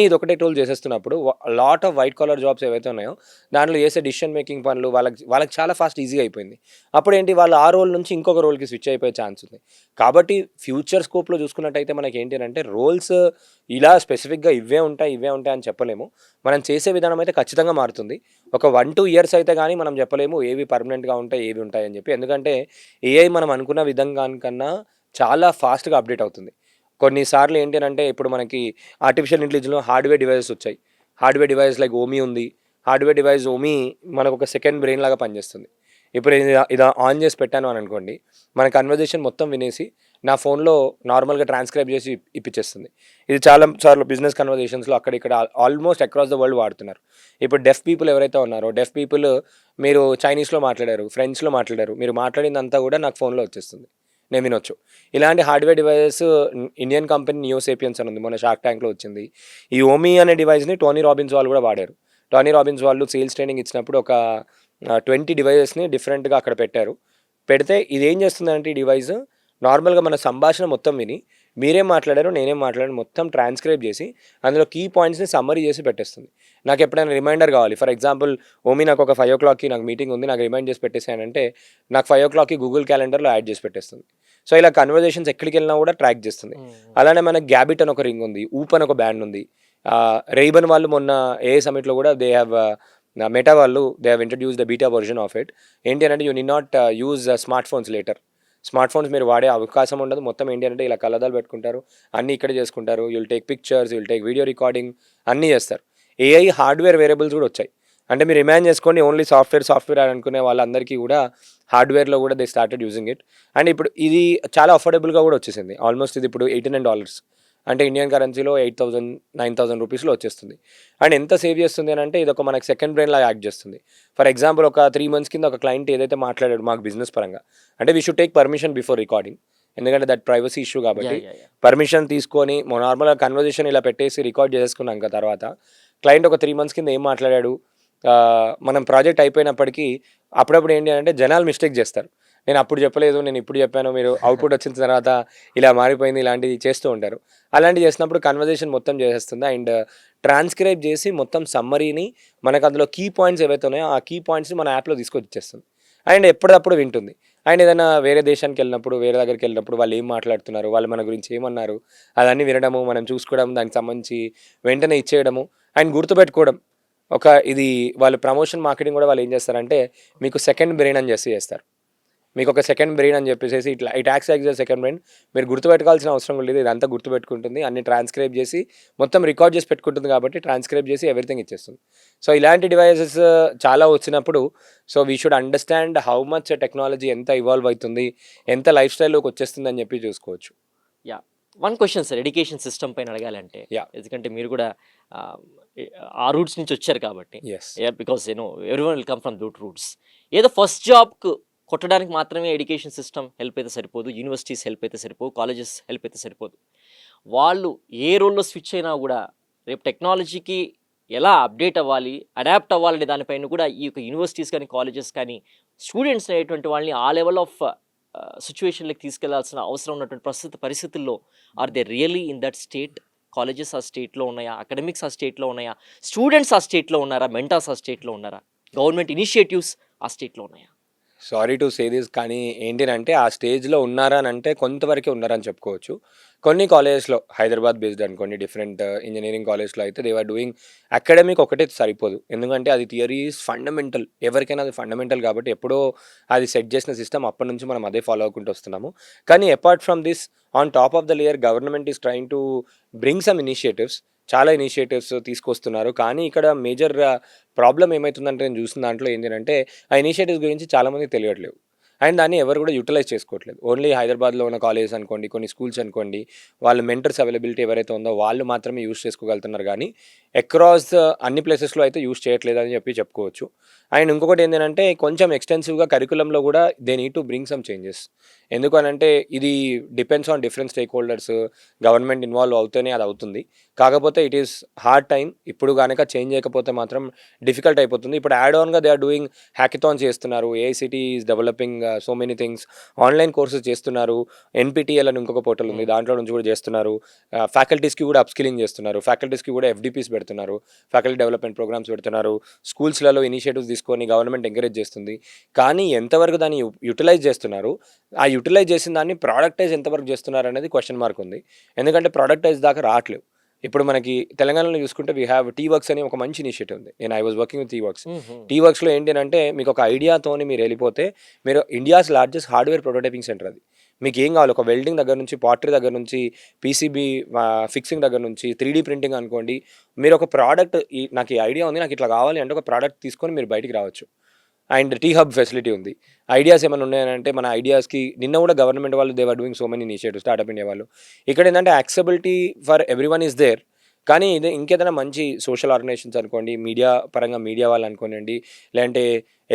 ఇది ఒకటే టూల్ చేసేస్తున్నప్పుడు lot of white collar jobs ఏవైతే ఉన్నాయో దాంట్లో చేసే డిసిషన్ మేకింగ్ పనులు వాళ్ళకి చాలా ఫాస్ట్ ఈజీగా అయిపోయింది. అప్పుడు ఏంటి, వాళ్ళు ఆ రోల్ నుంచి ఇంకొక రోల్కి స్విచ్ అయిపోయే ఛాన్స్ ఉంది. కాబట్టి ఫ్యూచర్ స్కోప్లో చూసుకున్నట్టయితే మనకి ఏంటి అంటే రోల్స్ ఇలా స్పెసిఫిక్గా ఇవే ఉంటాయి అని చెప్పలేము. మనం చేసే విధానం అయితే ఖచ్చితంగా మారుతుంది. ఒక 1-2 ఇయర్స్ అయితే కానీ మనం చెప్పలేము ఏవి పర్మనెంట్గా ఉంటాయి, ఏవి ఉంటాయి అని చెప్పి. ఎందుకంటే ఏఐ మనం అనుకున్న విధంగానికన్నా చాలా ఫాస్ట్గా అప్డేట్ అవుతుంది. కొన్నిసార్లు ఏంటి అంటే ఇప్పుడు మనకి ఆర్టిఫిషియల్ ఇంటెలిజెన్స్లో హార్డ్వేర్ డివైసెస్ వచ్చాయి. హార్డ్వేర్ డివైస్ లైక్ ఓమీ ఉంది. హార్డ్వేర్ డివైస్ ఓమీ మనకు ఒక సెకండ్ బ్రెయిన్ లాగా పనిచేస్తుంది. ఇప్పుడు ఇది ఆన్ చేసి పెట్టాను అని అనుకోండి, మన కన్వర్జేషన్ మొత్తం వినేసి నా ఫోన్లో నార్మల్గా ట్రాన్స్క్రైబ్ చేసి ఇప్పించేస్తుంది. ఇది చాలా సార్లు బిజినెస్ కన్వర్జేషన్స్లో అక్కడ ఆల్మోస్ట్ అక్రాస్ ద వరల్డ్ వాడుతున్నారు. ఇప్పుడు డెఫ్ పీపుల్ ఎవరైతే ఉన్నారో, డెఫ్ పీపుల్ మీరు చైనీస్లో మాట్లాడారు, ఫ్రెంచ్లో మాట్లాడారు, మీరు మాట్లాడిందంతా కూడా నాకు ఫోన్లో వచ్చేస్తుంది, నేను వినొచ్చు. ఇలాంటి హార్డ్వేర్ డివైసెస్ ఇండియన్ కంపెనీ నియోసేపియన్స్ అని ఉంది, మన షార్క్ ట్యాంక్లో వచ్చింది. ఈ ఓమీ అనే డివైస్ని టోనీ రాబిన్స్ వాళ్ళు కూడా వాడారు. టోనీ రాబిన్స్ వాళ్ళు సేల్స్ ట్రైనింగ్ ఇచ్చినప్పుడు ఒక 20 డివైజెస్ని డిఫరెంట్గా అక్కడ పెట్టారు. పెడితే ఇది ఏం చేస్తుందంటే ఈ డివైస్ నార్మల్గా మన సంభాషణ మొత్తం విని మీరేం మాట్లాడారో నేనేం మాట్లాడారు మొత్తం ట్రాన్స్క్రైబ్ చేసి అందులో కీ పాయింట్స్ని సమ్మరీ చేసి పెట్టేస్తుంది. నాకు ఎప్పుడైనా రిమైండర్ కావాలి, ఫర్ ఎగ్జాంపుల్ ఓమీ నాకు ఒక 5 o'clockకి నాకు మీటింగ్ ఉంది, నాకు రిమైండ్ చేసి పెట్టేసానంటే నాకు 5 o'clockకి గూగుల్ క్యాలెండర్లో యాడ్ చేసి పెట్టేస్తుంది. సో ఇలా కన్వర్జేషన్స్ ఎక్కడికి వెళ్ళినా కూడా ట్రాక్ చేస్తుంది. అలానే మనకి గ్యాబిట్ అని ఒక రింగ్ ఉంది, ఊప్ అని ఒక బ్యాండ్ ఉంది. రేబన్ వాళ్ళు మొన్న ఏఐ సమిట్లో కూడా దే హ్యావ్ మెటా వాళ్ళు they have introduce the beta version of it. ఏంటి అని అంటే you need not use smart phones later. Smart phones మీరు వాడే అవకాశం ఉండదు. మొత్తం ఏంటి అంటే ఇలా కళ్ళద్దాలు పెట్టుకుంటారు, అన్నీ ఇక్కడే చేసుకుంటారు. You'll take pictures, you'll take video recording అన్నీ చేస్తారు. ఏఐ హార్డ్వేర్ వేరియబుల్స్ కూడా వచ్చాయి. అంటే మీరు ఇమాజిన్ చేసుకోండి, ఓన్లీ సాఫ్ట్వేర్ అని అనుకునే వాళ్ళందరికీ కూడా హార్డ్వేర్లో కూడా they started using it. And ఇప్పుడు ఇది చాలా అఫోర్డబుల్గా కూడా వచ్చేసింది. ఆల్మోస్ట్ ఇది ఇప్పుడు $89 అంటే ఇండియన్ కరెన్సీలో 8,000 9,000 రూపీస్లో వచ్చేస్తుంది. అండ్ ఎంత సేవ్ చేస్తుంది అని అంటే ఇది ఒక మనకి సెకండ్ బ్రెయిన్ లాగా యాక్ట్ చేస్తుంది. ఫర్ ఎగ్జాంపుల్ ఒక 3 months కింద ఒక క్లయింట్ ఏదైతే మాట్లాడాడు మాకు బిజినెస్ పరంగా, అంటే we should take permission before recording, ఎందుకంటే దట్ ప్రైవసీ ఇష్యూ కాబట్టి పర్మిషన్ తీసుకొని నార్మల్గా కన్వర్జేషన్ ఇలా పెట్టేసి రికార్డ్ చేసుకున్నాక తర్వాత క్లయింట్ ఒక 3 months కింద ఏం మాట్లాడాడు, మనం ప్రాజెక్ట్ అయిపోయినప్పటికీ అప్పుడప్పుడు ఏంటి అంటే జనాలు మిస్టేక్ చేస్తారు. నేను అప్పుడు చెప్పలేదు, నేను ఇప్పుడు చెప్పాను, మీరు అవుట్పుట్ వచ్చిన తర్వాత ఇలా మారిపోయింది, ఇలాంటివి చేస్తూ ఉంటారు. అలాంటివి చేసినప్పుడు కన్వర్జేషన్ మొత్తం చేసేస్తుంది. అండ్ ట్రాన్స్క్రైబ్ చేసి మొత్తం సమ్మరీని మనకు అందులో కీ పాయింట్స్ ఏవైతే ఉన్నాయో ఆ కీ పాయింట్స్ని మన యాప్లో తీసుకొచ్చి ఇచ్చేస్తుంది. అండ్ ఎప్పటికప్పుడు వింటుంది. అండ్ ఏదైనా వేరే దేశానికి వెళ్ళినప్పుడు, వేరే దగ్గరికి వెళ్ళినప్పుడు వాళ్ళు ఏం మాట్లాడుతున్నారు, వాళ్ళు మన గురించి ఏమన్నారు, అదన్నీ వినడము, మనం చూసుకోవడం, దానికి సంబంధించి వెంటనే ఇచ్చేయడము అండ్ గుర్తుపెట్టుకోవడం. ఇది వాళ్ళు ప్రమోషన్ మార్కెటింగ్ కూడా వాళ్ళు ఏం చేస్తారంటే మీకు సెకండ్ బ్రెయిన్ అని చేస్తారు. మీకు ఒక సెకండ్ బ్రెయిన్ అని చెప్పేసి ఇట్లా it acts like the second brain. మీరు గుర్తుపెట్టుకోవాల్సిన అవసరం లేదు, ఇదంతా గుర్తుపెట్టుకుంటుంది, అన్ని ట్రాన్స్క్రైబ్ చేసి మొత్తం రికార్డ్ చేసి పెట్టుకుంటుంది కాబట్టి ట్రాన్స్క్రైబ్ చేసి ఎవ్రీథింగ్ ఇచ్చేస్తుంది. సో ఇలాంటి డివైసెస్ చాలా వచ్చినప్పుడు so we should understand how much technology ఎంత ఇవాల్వ్ అవుతుంది, ఎంత లైఫ్ స్టైల్లోకి వచ్చేస్తుంది అని చెప్పి చూసుకోవచ్చు. Yeah, one question sir, education system పైన అడగాలంటే, ఎందుకంటే మీరు కూడా ఆ రూట్స్ నుంచి వచ్చారు కాబట్టి, because everyone will come from roots. ఏదో ఫస్ట్ జాబ్కు కొట్టడానికి మాత్రమే ఎడ్యుకేషన్ సిస్టమ్ హెల్ప్ అయితే సరిపోదు, యూనివర్సిటీస్ హెల్ప్ అయితే సరిపోదు, కాలేజెస్ హెల్ప్ అయితే సరిపోదు. వాళ్ళు ఏ రోల్లో స్విచ్ అయినా కూడా రేపు టెక్నాలజీకి ఎలా అప్డేట్ అవ్వాలి, అడాప్ట్ అవ్వాలనే దానిపైన కూడా ఈ యొక్క యూనివర్సిటీస్ కానీ కాలేజెస్ కానీ స్టూడెంట్స్ అనేటువంటి వాళ్ళని ఆ లెవెల్ ఆఫ్ సిచ్యువేషన్లోకి తీసుకెళ్లాల్సిన అవసరం ఉన్నటువంటి ప్రస్తుత పరిస్థితుల్లో are they really in that state? Colleges ఆ స్టేట్లో ఉన్నాయా, అకాడమిక్స్ ఆ స్టేట్లో ఉన్నాయా, స్టూడెంట్స్ ఆ స్టేట్లో ఉన్నారా, మెంటార్స్ ఆ స్టేట్లో ఉన్నారా, గవర్నమెంట్ ఇనిషియేటివ్స్ ఆ స్టేట్లో ఉన్నాయా? సారీ టు సే దిస్, కానీ ఏంటినంటే ఆ స్టేజ్లో ఉన్నారా అని అంటే కొంతవరకే ఉన్నారని చెప్పుకోవచ్చు. కొన్ని కాలేజెస్లో హైదరాబాద్ బేస్డ్ అనుకోండి, డిఫరెంట్ ఇంజనీరింగ్ కాలేజ్లో అయితే దే ఆర్ డూయింగ్ అకాడమిక్ ఒకటే సరిపోదు, ఎందుకంటే అది థియరీ ఈజ్ ఫండమెంటల్, ఎవరికైనా అది ఫండమెంటల్ కాబట్టి ఎప్పుడో అది సెట్ చేసిన సిస్టమ్, అప్పటి నుంచి మనం అదే ఫాలో అవ్వకుంటూ వస్తున్నాము. కానీ apart from this, on top of the layer government is trying to bring some initiatives, చాలా ఇనిషియేటివ్స్ తీసుకొస్తున్నారు. కానీ ఇక్కడ మేజర్ ప్రాబ్లం ఏమవుతుందంటే నేను చూసిన దాంట్లో ఏంటంటే ఆ ఇనిషియేటివ్స్ గురించి చాలామందికి తెలియట్లేవు అండ్ దాన్ని ఎవరు కూడా యూటిలైజ్ చేసుకోవట్లేదు. ఓన్లీ హైదరాబాద్లో ఉన్న కాలేజెస్ అనుకోండి, కొన్ని స్కూల్స్ అనుకోండి, వాళ్ళ మెంటర్స్ అవైలబిలిటీ ఎవరైతే ఉందో వాళ్ళు మాత్రమే యూస్ చేసుకోగలుగుతున్నారు, కానీ అక్రాస్ అన్ని ప్లేసెస్లో అయితే యూస్ చేయట్లేదు అని చెప్పి చెప్పుకోవచ్చు. అండ్ ఇంకొకటి ఏంటంటే కొంచెం ఎక్స్టెన్సివ్గా కరికులంలో కూడా they need to bring some changes. ఎందుకనంటే ఇది depends on different stakeholders, government involve అవుతేనే అది అవుతుంది. కాకపోతే ఇట్ ఈస్ హార్డ్ టైం, ఇప్పుడు కనుక చేంజ్ చేయకపోతే మాత్రం డిఫికల్ట్ అయిపోతుంది. ఇప్పుడు యాడ్ ఆన్గా దే ఆర్ డూయింగ్ హ్యాకథాన్స్ చేస్తున్నారు, AICTE is developing so many things, online courses చేస్తున్నారు, ఎన్పిటిఎల్ అని ఇంకొక పోర్టల్ ఉంది, దాంట్లో నుంచి కూడా చేస్తున్నారు. ఫ్యాకల్టీస్కి కూడా అప్స్కిలింగ్ చేస్తున్నారు, ఫ్యాకల్టీస్కి కూడా ఎఫ్డిపిస్ పెడుతున్నారు, ఫ్యాకల్టీ డెవలప్మెంట్ ప్రోగ్రామ్స్ పెడుతున్నారు, స్కూల్స్లలో ఇనిషియేటివ్స్ తీసుకొని గవర్నమెంట్ ఎంకరేజ్ చేస్తుంది. కానీ ఎంతవరకు దాన్ని యూటిలైజ్ చేస్తున్నారు, ఆ యూటిలైజ్ చేసిన దాన్ని ప్రోడక్టైజ్ ఎంతవరకు చేస్తున్నారు అనేది క్వశ్చన్ మార్క్ ఉంది. ఎందుకంటే ప్రోడక్టైజ్ దాకా రావట్లేవు. ఇప్పుడు మనకి తెలంగాణలో చూసుకుంటే వీ హ్యావ్ టీ వర్క్స్ అని ఒక మంచి ఇనిషియేటివ్ ఉంది. నేను I was working with T works. Tea వర్క్స్లో ఏంటి అంటే మీకు ఒక ఐడియాతోని మీరు వెళ్ళిపోతే మీరు India's largest hardware prototyping centre అది. మీకు ఏం కావాలి, ఒక వెల్డింగ్ దగ్గర నుంచి, పాటరీ దగ్గర నుంచి, పీసీబీ ఫిక్సింగ్ దగ్గర నుంచి, 3D ప్రింటింగ్ అనుకోండి, మీరు ఒక ప్రోడక్ట్ నాకు ఈ ఐడియా ఉంది, నాకు ఇట్లా కావాలి అంటే ఒక ప్రోడక్ట్ తీసుకొని మీరు బయటికి రావచ్చు. అండ్ టీ హబ్ ఫెసిలిటీ ఉంది. ఐడియాస్ ఏమైనా ఉన్నాయంటే మన ఐడియాస్కి నిన్న కూడా గవర్నమెంట్ వాళ్ళు they are doing so many initiatives, startup India వాళ్ళు. ఇక్కడ ఏంటంటే accessibility for everyone is there. కానీ ఇది ఇంకేదైనా మంచి సోషల్ ఆర్గనైజేషన్స్ అనుకోండి, మీడియా పరంగా మీడియా వాళ్ళు అనుకోనండి, లేదంటే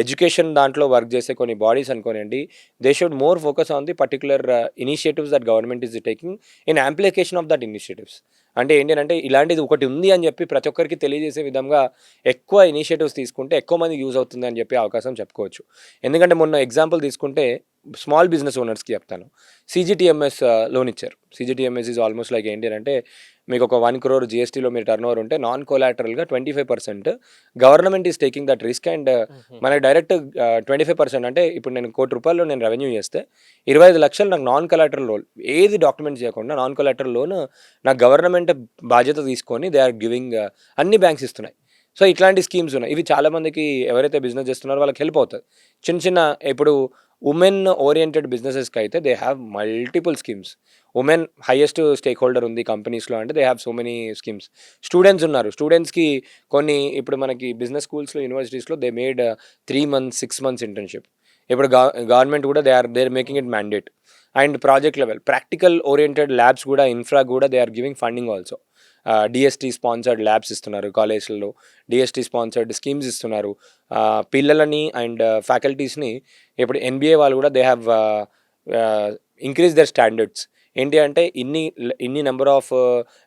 ఎడ్యుకేషన్ దాంట్లో వర్క్ చేసే కొన్ని బాడీస్ అనుకోనండి, they should more focus on the particular initiatives that government is taking in application of that initiatives. అంటే ఏంటంటే ఇలాంటిది ఒకటి ఉంది అని చెప్పి ప్రతి ఒక్కరికి తెలియజేసే విధంగా ఎక్కువ ఇనిషియేటివ్స్ తీసుకుంటే ఎక్కువ మంది యూజ్ అవుతుంది అని చెప్పి అవకాశం చెప్పుకోవచ్చు. ఎందుకంటే మొన్న ఎగ్జాంపుల్ తీసుకుంటే స్మాల్ బిజినెస్ ఓనర్స్కి చెప్తాను, సిజిటిఎంఎస్ లోన్ ఇచ్చారు. సిజిటిఎంఎస్ ఈజ్ ఆల్మోస్ట్ లైక్ ఏంటి అంటే మీకు ఒక 1 crore జీఎస్టీలో మీరు టర్న్ ఓవర్ ఉంటే నాన్ కొలాటరల్గా 25% government is taking that risk. And మనకి డైరెక్ట్ 25% అంటే ఇప్పుడు నేను ₹1,00,00,000 నేను రెవెన్యూ చేస్తే 25,00,000 నాకు నాన్ కొలాటరల్ లోన్, ఏది డాక్యుమెంట్ చేయకుండా నాన్ కొలాటరల్ లోన్ నాకు గవర్నమెంట్ బాధ్యత తీసుకొని దే ఆర్ గివింగ్, అన్ని బ్యాంక్స్ ఇస్తున్నాయి. సో ఇట్లాంటి స్కీమ్స్ ఉన్నాయి. ఇవి చాలామందికి ఎవరైతే బిజినెస్ చేస్తున్నారో వాళ్ళకి హెల్ప్ అవుతుంది. చిన్న చిన్న ఇప్పుడు ఉమెన్ ఓరియంటెడ్ బిజినెసెస్కి అయితే they have multiple schemes. Women highest stakeholder ఉంది కంపెనీస్లో అంటే they have so many schemes. Students ఉన్నారు, స్టూడెంట్స్కి కొన్ని ఇప్పుడు మనకి బిజినెస్ స్కూల్స్లో యూనివర్సిటీస్లో they made 3 months 6 months internship. ఇప్పుడు గవర్నమెంట్ కూడా they are making it mandate. And project level practical oriented labs కూడా ఇన్ఫ్రా కూడా they are giving funding also. DST sponsored labs ఇస్తున్నారు కాలేజ్లలో, డిఎస్టీ స్పాన్సర్డ్ స్కీమ్స్ ఇస్తున్నారు. పిల్లలని అండ్ ఫ్యాకల్టీస్ని ఇప్పుడు ఎన్బిఏ వాళ్ళు కూడా they have increase their standards. ఏంటి అంటే ఇన్ని నెంబర్ ఆఫ్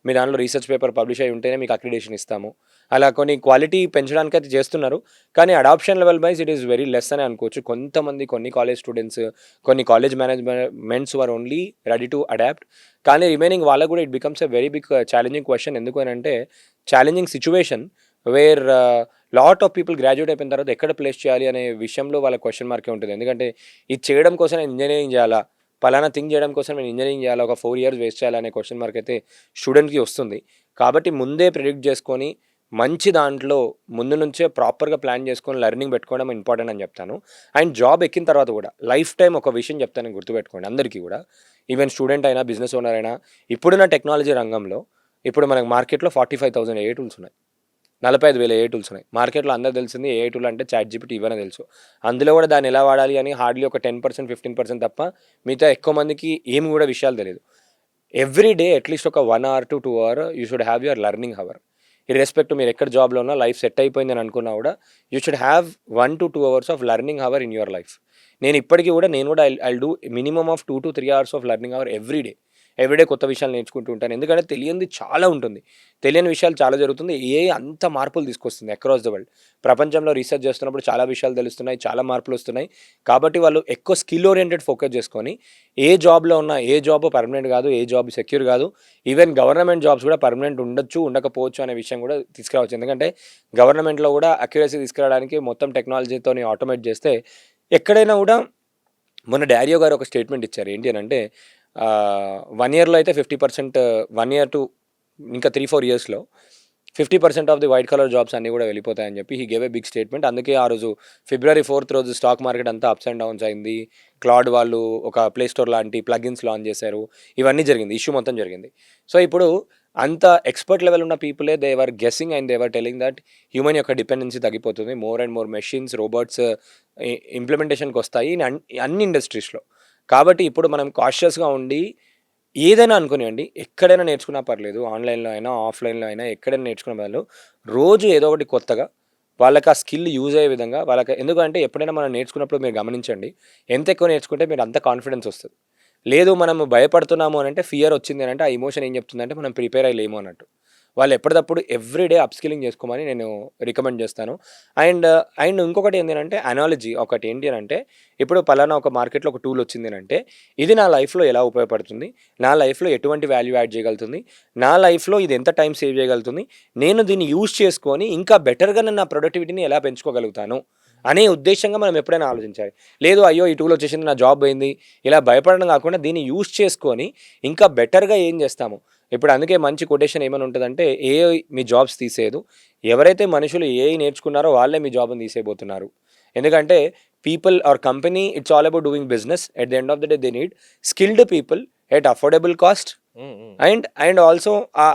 మీ దాంట్లో రీసెర్చ్ పేపర్ పబ్లిష్ అయి ఉంటేనే మీకు అక్రిడేషన్ ఇస్తాము. అలా కొన్ని క్వాలిటీ పెంచడానికి అయితే చేస్తున్నారు. కానీ adoption level wise it is very less అని అనుకోవచ్చు. కొంతమంది కొన్ని కాలేజ్ స్టూడెంట్స్, కొన్ని college managements are only ready to adopt. కానీ రిమైనింగ్ వాళ్ళకు కూడా it becomes a very big challenging question. ఎందుకు అని అంటే challenging situation where lot of people graduate అయిపోయిన తర్వాత ఎక్కడ ప్లేస్ చేయాలి అనే విషయంలో వాళ్ళ క్వశ్చన్ మార్కే ఉంటుంది. ఎందుకంటే ఇది చేయడం కోసం నేను ఇంజనీరింగ్ చేయాలా, పలానా థింగ్ చేయడం కోసం నేను ఇంజనీరింగ్ చేయాలా, ఒక 4 years వేస్ట్ చేయాలనే క్వశ్చన్ మార్క్ అయితే స్టూడెంట్కి వస్తుంది. కాబట్టి ముందే ప్రిడిక్ట్ చేసుకొని మంచి దాంట్లో ముందు నుంచే ప్రాపర్గా ప్లాన్ చేసుకొని లెర్నింగ్ పెట్టుకోవడం ఇంపార్టెంట్ అని చెప్తాను. అండ్ జాబ్ ఎక్కిన తర్వాత కూడా లైఫ్ టైం ఒక విషయం చెప్తాను, గుర్తుపెట్టుకోండి అందరికీ కూడా. ఈవెన్ స్టూడెంట్ అయినా బిజినెస్ ఓనర్ అయినా ఇప్పుడున్న టెక్నాలజీ రంగంలో ఇప్పుడు మనకు మార్కెట్లో 45,000 ఏఐ టూల్స్ ఉన్నాయి, 45,000 ఏఐ టూల్స్ ఉన్నాయి మార్కెట్లో. అందరూ తెలిసింది ఏఐ టూల్ అంటే ChatGPT ఇవన్నీ తెలుసు. అందులో కూడా దాన్ని ఎలా వాడాలి అని హార్డ్లీ ఒక 10% 15% తప్ప మిగతా ఎక్కువ మందికి ఏమి కూడా విషయాలు తెలియదు. ఎవ్రీ డే అట్లీస్ట్ ఒక 1 hour to 2 hour you should have your learning hour. Irrespective మీరు ఎక్కడ జాబ్లో ఉన్నా, లైఫ్ సెట్ అయిపోయింది అని అనుకున్నా కూడా you should have 1 to 2 hours of learning hour in your life. నేను ఇప్పటికీ కూడా I do minimum of 2 to 3 hours of learning hour everyday కొత్త విషయాలు నేర్చుకుంటూ ఉంటాను. ఎందుకంటే తెలియంది చాలా ఉంటుంది, తెలియని విషయాలు చాలా జరుగుతుంది. అంత మార్పులు తీసుకొస్తుంది అక్రాస్ ద వరల్డ్. ప్రపంచంలో రీసెర్చ్ చేస్తున్నప్పుడు చాలా విషయాలు తెలుస్తున్నాయి, చాలా మార్పులు వస్తున్నాయి. కాబట్టి వాళ్ళు ఎక్కువ స్కిల్ ఓరియంటెడ్ ఫోకస్ చేసుకొని ఏ జాబ్లో ఉన్నా, ఏ జాబ్ పర్మనెంట్ కాదు, ఏ జాబ్ సెక్యూర్ కాదు, ఈవెన్ గవర్నమెంట్ జాబ్స్ కూడా పర్మనెంట్ ఉండొచ్చు ఉండకపోవచ్చు అనే విషయం కూడా తీసుకురావచ్చు. ఎందుకంటే గవర్నమెంట్లో కూడా అక్యురసీ తీసుకురావడానికి మొత్తం టెక్నాలజీతో ఆటోమేట్ చేస్తే ఎక్కడైనా కూడా. మొన్న డారియో గారు ఒక స్టేట్మెంట్ ఇచ్చారు, ఏంటి అని అంటే 1 yearలో అయితే 50%, 1 year to ఇంకా 3-4 yearsలో 50% of the white collar jobs అన్నీ కూడా వెళ్ళిపోతాయని చెప్పి he gave a big statement. అందుకే ఆ రోజు February 4th రోజు స్టాక్ మార్కెట్ అంతా అప్స్ అండ్ డౌన్స్ అయింది. క్లాడ్ వాళ్ళు ఒక ప్లే స్టోర్ లాంటి ప్లగిన్స్ లాంచ్ చేశారు, ఇవన్నీ జరిగింది, ఇష్యూ మొత్తం జరిగింది. సో ఇప్పుడు అంత ఎక్స్పర్ట్ లెవెల్ ఉన్న పీపులే they were guessing and they were telling that human యొక్క డిపెండెన్సీ తగ్గిపోతుంది, more and more machines, robots ఇంప్లిమెంటేషన్కి వస్తాయి అన్ని ఇండస్ట్రీస్లో. కాబట్టి ఇప్పుడు మనం కాషియస్గా ఉండి ఏదైనా అనుకునేయండి, ఎక్కడైనా నేర్చుకున్నా పర్లేదు, ఆన్లైన్లో అయినా ఆఫ్లైన్లో అయినా ఎక్కడైనా నేర్చుకునే బదులు రోజు ఏదో ఒకటి కొత్తగా వాళ్ళకి ఆ స్కిల్ యూజ్ అయ్యే విధంగా వాళ్ళకి. ఎందుకంటే ఎప్పుడైనా మనం నేర్చుకున్నప్పుడు మీరు గమనించండి, ఎంత ఎక్కువ నేర్చుకుంటే మీరు అంత కాన్ఫిడెన్స్ వస్తుంది. లేదు మనము భయపడుతున్నాము అని అంటే, ఫియర్ వచ్చింది అని అంటే ఆ ఎమోషన్ ఏం చెప్తుందంటే మనం ప్రిపేర్ అయ్యలేము అన్నట్టు. వాళ్ళు ఎప్పటికప్పుడు ఎవ్రీడే అప్స్కిల్లింగ్ చేసుకోమని నేను రికమెండ్ చేస్తాను. అండ్ ఇంకొకటి ఏంటంటే అనాలజీ ఒకటి ఏంటి అని అంటే, ఇప్పుడు పలానా ఒక మార్కెట్లో ఒక టూల్ వచ్చింది అని అంటే ఇది నా లైఫ్లో ఎలా ఉపయోగపడుతుంది, నా లైఫ్లో ఎటువంటి వాల్యూ యాడ్ చేయగలుగుతుంది, నా లైఫ్లో ఇది ఎంత టైం సేవ్ చేయగలుగుతుంది, నేను దీన్ని యూజ్ చేసుకొని ఇంకా బెటర్గా నేను నా ప్రొడక్టివిటీని ఎలా పెంచుకోగలుగుతాను అనే ఉద్దేశంగా మనం ఎప్పుడైనా ఆలోచించాలి. లేదు అయ్యో ఈ టూల్ వచ్చేసింది నా జాబ్ పోయింది ఇలా భయపడడం కాకుండా దీన్ని యూజ్ చేసుకొని ఇంకా బెటర్గా ఏం చేస్తాము. ఇప్పుడు అందుకే మంచి కొటేషన్ ఏమైనా ఉంటుందంటే, ఏఐ మీ జాబ్స్ తీసేయదు, ఎవరైతే మనుషులు ఏఐ నేర్చుకున్నారో వాళ్ళే మీ జాబ్ని తీసేయబోతున్నారు. ఎందుకంటే people are company it's all about doing business. At the end of the day they need skilled people at affordable cost. And also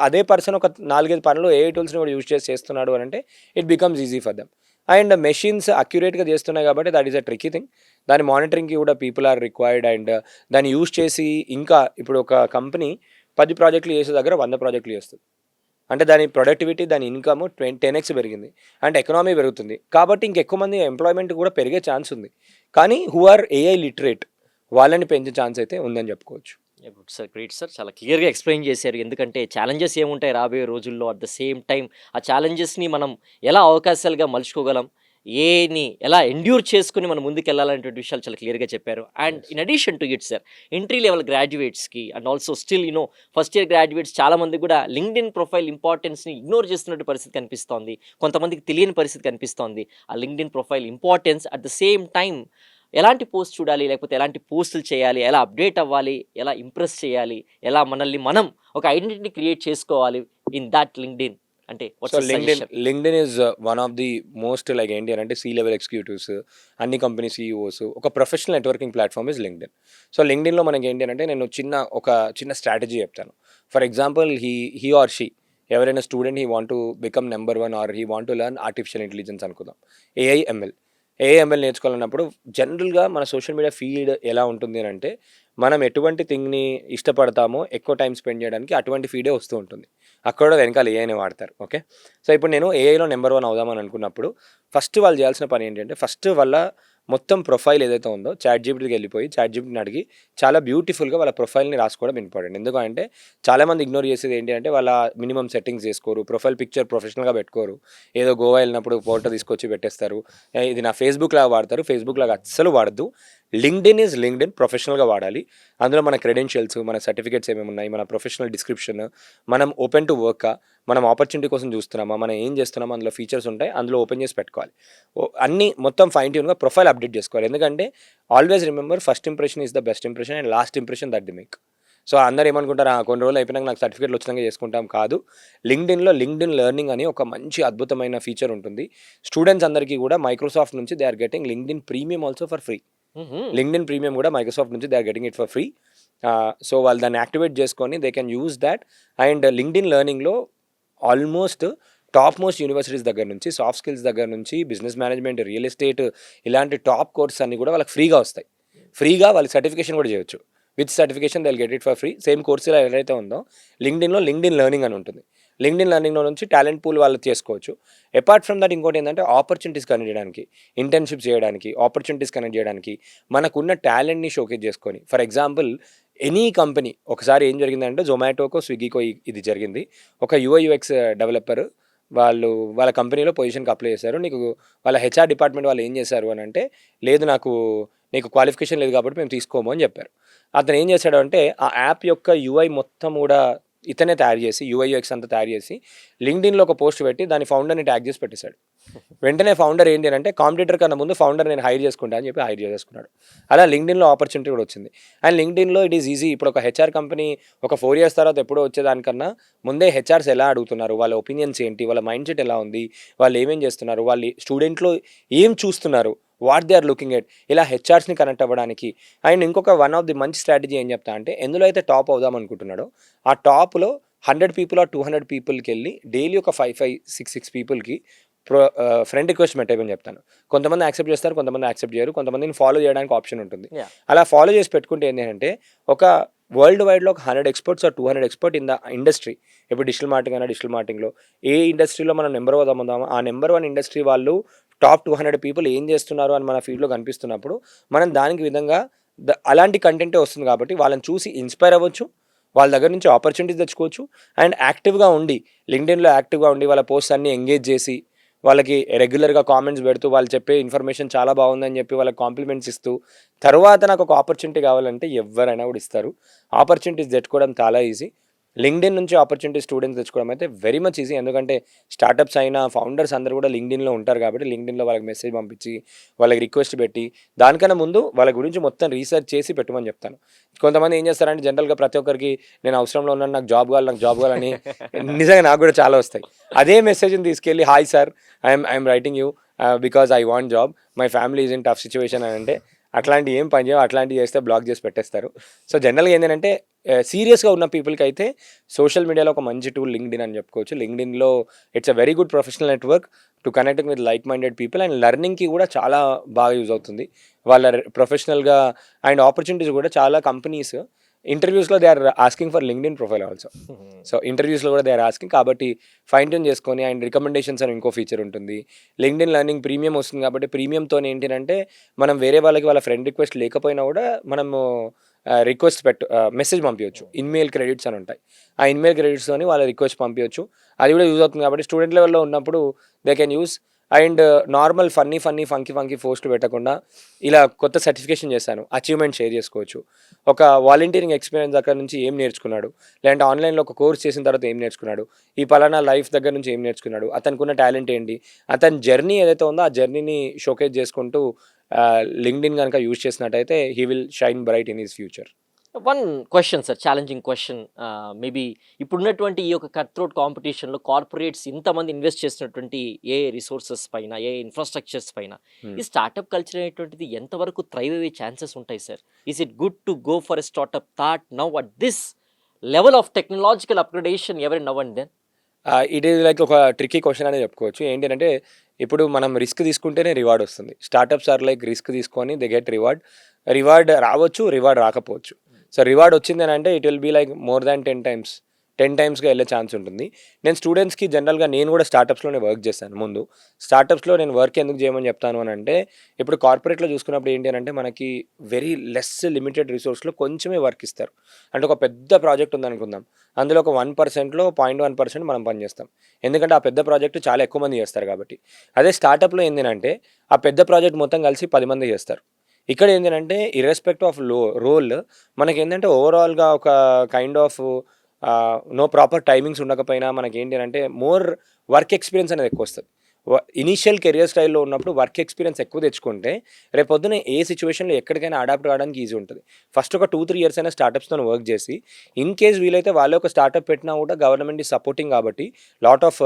అదే పర్సన్ ఒక 4-5 పనులు ఏఐ టూల్స్ని కూడా యూజ్ చేస్తున్నాడు అని అంటే it becomes easy for them. And machines అక్యురేట్గా చేస్తున్నాయి కాబట్టి that is a tricky thing. దాని మానిటరింగ్కి కూడా పీపుల్ ఆర్ రిక్వైర్డ్. అండ్ దాన్ని యూజ్ చేసి ఇంకా ఇప్పుడు ఒక కంపెనీ 10 ప్రాజెక్టులు చేసే దగ్గర 100 ప్రాజెక్టులు చేస్తుంది అంటే దాని ప్రొడక్టివిటీ, దాని ఇన్కమ్ 10x పెరిగింది అండ్ ఎకనామీ పెరుగుతుంది. కాబట్టి ఇంకెక్కువ మంది ఎంప్లాయ్మెంట్ కూడా పెరిగే ఛాన్స్ ఉంది. కానీ హూ ఆర్ ఏఐ లిటరేట్ వాళ్ళని పెంచే ఛాన్స్ అయితే ఉందని చెప్పుకోవచ్చు. గుడ్ సార్, గ్రేట్ సార్, చాలా క్లియర్గా ఎక్స్ప్లెయిన్ చేశారు. ఎందుకంటే ఛాలెంజెస్ ఏముంటాయి రాబోయే రోజుల్లో, అట్ ద సేమ్ టైం ఆ ఛాలెంజెస్ని మనం ఎలా అవకాశాలుగా మలుచుకోగలం, ఏని ఎలా ఎండ్యూర్ చేసుకుని మనం ముందుకు వెళ్ళాలనేటువంటి విషయాలు చాలా క్లియర్గా చెప్పారు. And in addition to it sir, entry level గ్రాడ్యుయేట్స్కి and also still first year graduates చాలా మంది కూడా లింక్డ్ఇన్ ప్రొఫైల్ ఇంపార్టెన్స్ని ఇగ్నోర్ చేస్తున్నట్టు పరిస్థితి కనిపిస్తోంది. కొంతమందికి తెలియని పరిస్థితి కనిపిస్తోంది. ఆ LinkedIn profile importance at the same time ఎలాంటి పోస్ట్ చూడాలి, లేకపోతే ఎలాంటి పోస్టులు చేయాలి, ఎలా అప్డేట్ అవ్వాలి, ఎలా ఇంప్రెస్ చేయాలి, ఎలా మనల్ని మనం ఒక ఐడెంటిటీ క్రియేట్ చేసుకోవాలి ఇన్ దాట్ లింక్డ్ఇన్ అంటే so LinkedIn is one of the most like ఏంటి అని అంటే C-level ఎగ్జిక్యూటివ్స్, అన్ని కంపెనీ CEOs, ఒక professional networking platform is LinkedIn. So లింక్డ్ఇన్లో మనకి ఏంటి అంటే నేను ఒక చిన్న స్ట్రాటజీ చెప్తాను. For example he or she ఎవరైనా student he want to become number 1 or he want to learn artificial intelligence అనుకుందాం, ఏఐఎంఎల్ నేర్చుకోవాలన్నప్పుడు జనరల్గా మన సోషల్ మీడియా ఫీడ్ ఎలా ఉంటుంది అని అంటే మనం ఎటువంటి థింగ్ని ఇష్టపడతామో ఎక్కువ టైం స్పెండ్ చేయడానికి అటువంటి ఫీడే వస్తూ ఉంటుంది. అక్కడ కూడా వెనకాల ఏఐని వాడతారు. ఓకే, సో ఇప్పుడు నేను ఏఐలో నెంబర్ 1 అవుదామని అనుకున్నప్పుడు ఫస్ట్ వాళ్ళు చేయాల్సిన పని ఏంటంటే ఫస్ట్ వాళ్ళ మొత్తం ప్రొఫైల్ ఏదైతే ఉందో చాట్‌జీపీటీకి వెళ్ళిపోయి చాట్‌జీపీటీని అడిగి చాలా బ్యూటిఫుల్గా వాళ్ళ ప్రొఫైల్ని రాసుకోవడం ఇంపార్టెంట్. ఎందుకంటే చాలామంది ఇగ్నోర్ చేసేది ఏంటి అంటే వాళ్ళ మినిమం సెట్టింగ్స్ చేసుకోరు, ప్రొఫైల్ పిక్చర్ ప్రొఫెషనల్గా పెట్టుకోరు, ఏదో గోవా వెళ్ళినప్పుడు ఫోటో తీసుకొచ్చి పెట్టేస్తారు. ఇది నా ఫేస్బుక్ లాగా వాడతారు, ఫేస్బుక్ లాగా అస్సలు వాడద్దు. లింక్డ్ఇన్ ప్రొఫెషనల్గా వాడాలి. అందులో మన క్రెడెన్షియల్స్, మన సర్టిఫికేట్స్ ఏమేమి ఉన్నాయి, మన ప్రొఫెషనల్ డిస్క్రిప్షన్, మనం ఓపెన్ టు వర్క్, మనం ఆపర్చునిటీ కోసం చూస్తున్నామా, మనం ఏం చేస్తున్నామా, అందులో ఫీచర్స్ ఉంటాయి, అందులో ఓపెన్ చేసి పెట్టుకోవాలి. అన్నీ మొత్తం ఫైన్ ట్యూన్గా ప్రొఫైల్ అప్డేట్ చేసుకోవాలి. ఎందుకంటే always remember first impression is the best impression and last impression that the make. So అందరు ఏమనుకుంటారు, కొన్ని రోజులు అయిపోయినాక నాకు సర్టిఫికేట్లు వచ్చినాక చేసుకుంటాం, కాదు. లింక్డ్ఇన్ లెర్నింగ్ అని ఒక మంచి అద్భుతమైన ఫీచర్ ఉంటుంది. స్టూడెంట్స్ అందరికీ కూడా మైక్రోసాఫ్ట్ నుంచి they are getting LinkedIn premium also for free. LinkedIn premium కూడా మైక్రోసాఫ్ట్ నుంచి they are getting it for free. So వాళ్ళు దాన్ని యాక్టివేట్ చేసుకొని they can use that. And LinkedIn లెర్నింగ్లో ఆల్మోస్ట్ టాప్ మోస్ట్ యూనివర్సిటీస్ దగ్గర నుంచి, సాఫ్ట్ స్కిల్స్ దగ్గర నుంచి, బిజినెస్ మేనేజ్మెంట్, రియల్ ఎస్టేట్, ఇలాంటి టాప్ కోర్స్ అన్ని కూడా వాళ్ళకి ఫ్రీగా వస్తాయి. ఫ్రీగా వాళ్ళకి సర్టిఫికేషన్ కూడా చేయొచ్చు. With certification they will get it for free. Same course ఏదైతే ఉందో లింక్డ్ఇన్లో లింక్డ్ఇన్ లెర్నింగ్ అని ఉంటుంది. లింక్డ్ఇన్ లెర్నింగ్లో నుంచి టాలెంట్ పూల్ వాళ్ళు చేసుకోవచ్చు. అపార్ట్ ఫ్రమ్ దట్ ఇంకోటి ఏంటంటే ఆపర్చునిటీస్ కనెక్ట్ చేయడానికి, ఇంటర్న్షిప్స్ చేయడానికి, ఆపర్చునిటీస్ కనెక్ట్ చేయడానికి, మనకున్న టాలెంట్ని షోకేజ్ చేసుకొని. ఫర్ ఎగ్జాంపుల్ ఎనీ కంపెనీ, ఒకసారి ఏం జరిగిందంటే జొమాటోకో స్విగ్గీకో ఇది జరిగింది. ఒక UI/UX డెవలపర్ వాళ్ళ కంపెనీలో పొజిషన్కి అప్లై చేశారు. వాళ్ళ HR డిపార్ట్మెంట్ వాళ్ళు ఏం చేశారు అని అంటే, లేదు నీకు క్వాలిఫికేషన్ లేదు కాబట్టి మేము తీసుకోము అని చెప్పారు. అతను ఏం చేశాడు అంటే ఆ యాప్ యొక్క UI మొత్తం కూడా ఇతనే తయారు చేసి, UI/UX అంతా తయారు చేసి లింక్డ్ఇన్లో ఒక పోస్ట్ పెట్టి దాని ఫౌండర్ని ట్యాగ్ చేసి పెట్టేశాడు. వెంటనే ఫౌండర్ ఏంటి అంటే కాంపిటీటర్ కన్నా ముందు ఫౌండర్ నేను హైర్ చేసుకుంటా అని చెప్పి హైర్ చేసుకున్నాడు. అలా లింక్డ్ఇన్లో ఆపర్చునిటీ కూడా వచ్చింది. అండ్ లింక్డ్ఇన్లో ఇట్ ఈస్ ఈజీ. ఇప్పుడు ఒక HR కంపెనీ ఒక 4 years తర్వాత ఎప్పుడో వచ్చేదానికన్నా ముందే HRs ఎలా అడుగుతున్నారు, వాళ్ళ ఒపీనియన్స్ ఏంటి, వాళ్ళ మైండ్ సెట్ ఎలా ఉంది, వాళ్ళు ఏమేం చేస్తున్నారు, వాళ్ళు స్టూడెంట్లో ఏం చూస్తున్నారు, what they are looking at, ఇలా HRస్ని కనెక్ట్ అవ్వడానికి. అండ్ ఇంకొక వన్ ఆఫ్ ది మంచి స్ట్రాటజీ ఏం చెప్తా అంటే, ఎందులో అయితే టాప్ అవుదాం అనుకుంటున్నాడో ఆ టాప్లో 100 people ఆర్ 200 పీపుల్కి వెళ్ళి డైలీ ఒక 5 6 పీపుల్కి ఫ్రెండ్ రిక్వెస్ట్ పెట్టేయమని చెప్తాను. కొంతమంది యాక్సెప్ట్ చేస్తారు, కొంతమంది యాక్సెప్ట్ చేయరు, కొంతమందిని ఫాలో చేయడానికి ఆప్షన్ ఉంటుంది. అలా ఫాలో చేసి పెట్టుకుంటే ఏంటి అంటే ఒక వరల్డ్ వైడ్లో ఒక 100 experts or 200 experts in the industry. ఇప్పుడు డిజిటల్ మార్కెటింగ్లో ఏ ఇండస్ట్రీలో మనం నెంబర్ 1 అవుదామో ఆ నెంబర్ 1 ఇండస్ట్రీ వాళ్ళు టాప్ 200 people ఏం చేస్తున్నారు అని మన ఫీల్డ్లో కనిపిస్తున్నప్పుడు మనం దానికి విధంగా అలాంటి కంటెంటే వస్తుంది కాబట్టి వాళ్ళని చూసి ఇన్స్పైర్ అవ్వచ్చు, వాళ్ళ దగ్గర నుంచి ఆపర్చునిటీస్ తెచ్చుకోవచ్చు. అండ్ లింక్డ్ఇన్లో యాక్టివ్గా ఉండి వాళ్ళ పోస్ట్ అన్ని ఎంగేజ్ చేసి వాళ్ళకి రెగ్యులర్గా కామెంట్స్ పెడుతూ వాళ్ళు చెప్పే ఇన్ఫర్మేషన్ చాలా బాగుందని చెప్పి వాళ్ళకి కాంప్లిమెంట్స్ ఇస్తూ తర్వాత నాకు ఒక ఆపర్చునిటీ కావాలంటే ఎవరైనా కూడా ఇస్తారు. ఆపర్చునిటీస్ తెచ్చుకోవడం చాలా ఈజీ. లింక్డ్ఇన్ నుంచి ఆపర్చునిటీ స్టూడెంట్స్ తెచ్చుకోవడం అయితే వెరీ మచ్ ఈజీ. ఎందుకంటే స్టార్టప్స్ అయినా ఫౌండర్స్ అందరూ కూడా లింక్డ్ఇన్లో ఉంటారు కాబట్టి లింక్డ్ఇన్లో వాళ్ళకి మెసేజ్ పంపించి వాళ్ళకి రిక్వెస్ట్ పెట్టి దానికన్నా ముందు వాళ్ళ గురించి మొత్తం రీసెర్చ్ చేసి పెట్టమని చెప్తాను. కొంతమంది ఏం చేస్తారంటే జనరల్గా ప్రతి ఒక్కరికి నేను అవసరంలో ఉన్నాను, నాకు జాబ్ కావాలని నిజంగా నాకు కూడా చాలా వస్తాయి. అదే మెసేజ్ని తీసుకెళ్ళి hi sir I'm writing you because I want job, my family is in tough situation అని అంటే అట్లాంటివి ఏం పని చేయవు, అట్లాంటివి చేస్తే బ్లాక్ చేసి పెట్టేస్తారు. సో జనరల్గా ఏంటంటే సీరియస్గా ఉన్న పీపుల్కి అయితే సోషల్ మీడియాలో ఒక మంచి టూల్ లింక్డ్ఇన్ అని చెప్పుకోవచ్చు. లింక్డ్ఇన్లో it's a very good professional network to connecting with like minded people and లెర్నింగ్కి కూడా చాలా బాగా యూజ్ అవుతుంది. వాళ్ళ ప్రొఫెషనల్గా అండ్ ఆపర్చునిటీస్ కూడా చాలా కంపెనీస్ ఇంటర్వ్యూస్లో they are asking for LinkedIn profile also. So ఇంటర్వ్యూస్లో కూడా దే ఆర్ ఆస్కింగ్ కాబట్టి ఫైన్ ట్యూన్ చేసుకొని అండ్ రికమెండేషన్స్ అని ఇంకో ఫీచర్ ఉంటుంది. లింక్డ్ఇన్ లెర్నింగ్ ప్రీమియం వస్తుంది కాబట్టి ప్రీమియంతో ఏంటంటే మనం వేరే వాళ్ళ ఫ్రెండ్ రిక్వెస్ట్ లేకపోయినా కూడా మనము రిక్వెస్ట్ మెసేజ్ పంపించవచ్చు. ఇన్మెయిల్ క్రెడిట్స్ అని ఉంటాయి. ఆ ఇన్మెయిల్ క్రెడిట్స్తోని వాళ్ళ రిక్వెస్ట్ పంపించవచ్చు. అది కూడా యూజ్ అవుతుంది కాబట్టి స్టూడెంట్ లెవెల్లో ఉన్నప్పుడు they can use and normal funky post పెట్టకుండా ఇలా కొత్త సర్టిఫికేషన్ చేశాను, అచీవ్మెంట్ షేర్ చేసుకోవచ్చు. ఒక వాలంటీరింగ్ ఎక్స్పీరియన్స్ దగ్గర నుంచి ఏం నేర్చుకున్నాడు, లేదంటే ఆన్లైన్లో ఒక కోర్స్ చేసిన తర్వాత ఏం నేర్చుకున్నాడు, ఈ పలానా లైఫ్ దగ్గర నుంచి ఏం నేర్చుకున్నాడు, అతనికి ఉన్న టాలెంట్ ఏంటి, అతని జర్నీ ఏదైతే ఉందో ఆ జర్నీని షోకేజ్ చేసుకుంటూ లింక్డ్ఇన్ కనుక యూజ్ చేసినట్టయితే he will shine bright in his future. One question sir, challenging question. Maybe ఇప్పుడున్నటువంటి ఈ యొక్క కట్ త్రోట్ కాంపిటీషన్లో కార్పొరేట్స్ ఇంతమంది ఇన్వెస్ట్ చేసినటువంటి ఏ రిసోర్సెస్ పైన, ఏ ఇన్ఫ్రాస్ట్రక్చర్స్ పైన ఈ స్టార్టప్ కల్చర్ అనేటువంటిది ఎంతవరకు థ్రైవ్ అయ్యే ఛాన్సెస్ ఉంటాయి sir? Is it good to go for a startup thought now at this level of technological upgradation every now and then? It is like ఒక ట్రిక్కీ క్వశ్చన్ అనేది చెప్పుకోవచ్చు. ఏంటంటే ఇప్పుడు మనం రిస్క్ తీసుకుంటేనే రివార్డ్ వస్తుంది. స్టార్టప్స్ ఆర్ లైక్ రిస్క్ తీసుకొని దే గెట్ రివార్డ్ రావచ్చు, రివార్డ్ రాకపోవచ్చు. సో రివార్డ్ వచ్చింది అని అంటే it will be like more than 10 టైమ్స్గా వెళ్ళే ఛాన్స్ ఉంటుంది. నేను స్టూడెంట్స్కి జనరల్గా నేను కూడా స్టార్టప్స్లోనే వర్క్ చేశాను ముందు. స్టార్టప్స్లో నేను వర్క్ ఎందుకు చేయమని చెప్తాను అని అంటే, ఇప్పుడు కార్పొరేట్లో చూసుకున్నప్పుడు ఏంటి అని అంటే మనకి వెరీ లెస్ లిమిటెడ్ రిసోర్స్లో కొంచెమే వర్క్ ఇస్తారు. అంటే ఒక పెద్ద ప్రాజెక్ట్ ఉందనుకుందాం, అందులో ఒక 1%లో 0.1% మనం పనిచేస్తాం. ఎందుకంటే ఆ పెద్ద ప్రాజెక్టు చాలా ఎక్కువ మంది చేస్తారు కాబట్టి. అదే స్టార్టప్లో ఏంటంటే ఆ పెద్ద ప్రాజెక్ట్ మొత్తం కలిసి 10 మంది చేస్తారు. ఇక్కడ ఏంటంటే ఇర్రెస్పెక్ట్ ఆఫ్ రోల్ మనకి ఏంటంటే ఓవరాల్గా ఒక kind of no proper timings ఉండకపోయినా మనకి ఏంటి అంటే మోర్ వర్క్ ఎక్స్పీరియన్స్ అనేది ఎక్కువ వస్తుంది. ఇనీషియల్ కెరియర్ స్టైల్లో ఉన్నప్పుడు వర్క్ ఎక్స్పీరియన్స్ ఎక్కువ తెచ్చుకుంటే రేపు పొద్దున ఏ సిచ్యువేషన్లో ఎక్కడికైనా అడాప్ట్ కావడానికి ఈజీ ఉంటుంది. ఫస్ట్ ఒక 2-3 ఇయర్స్ అయినా స్టార్టప్స్తో వర్క్ చేసి ఇన్ కేస్ వీలైతే వాళ్ళే ఒక స్టార్టప్ పెట్టినా కూడా గవర్నమెంట్ ఈ సపోర్టింగ్ కాబట్టి లాట్ ఆఫ్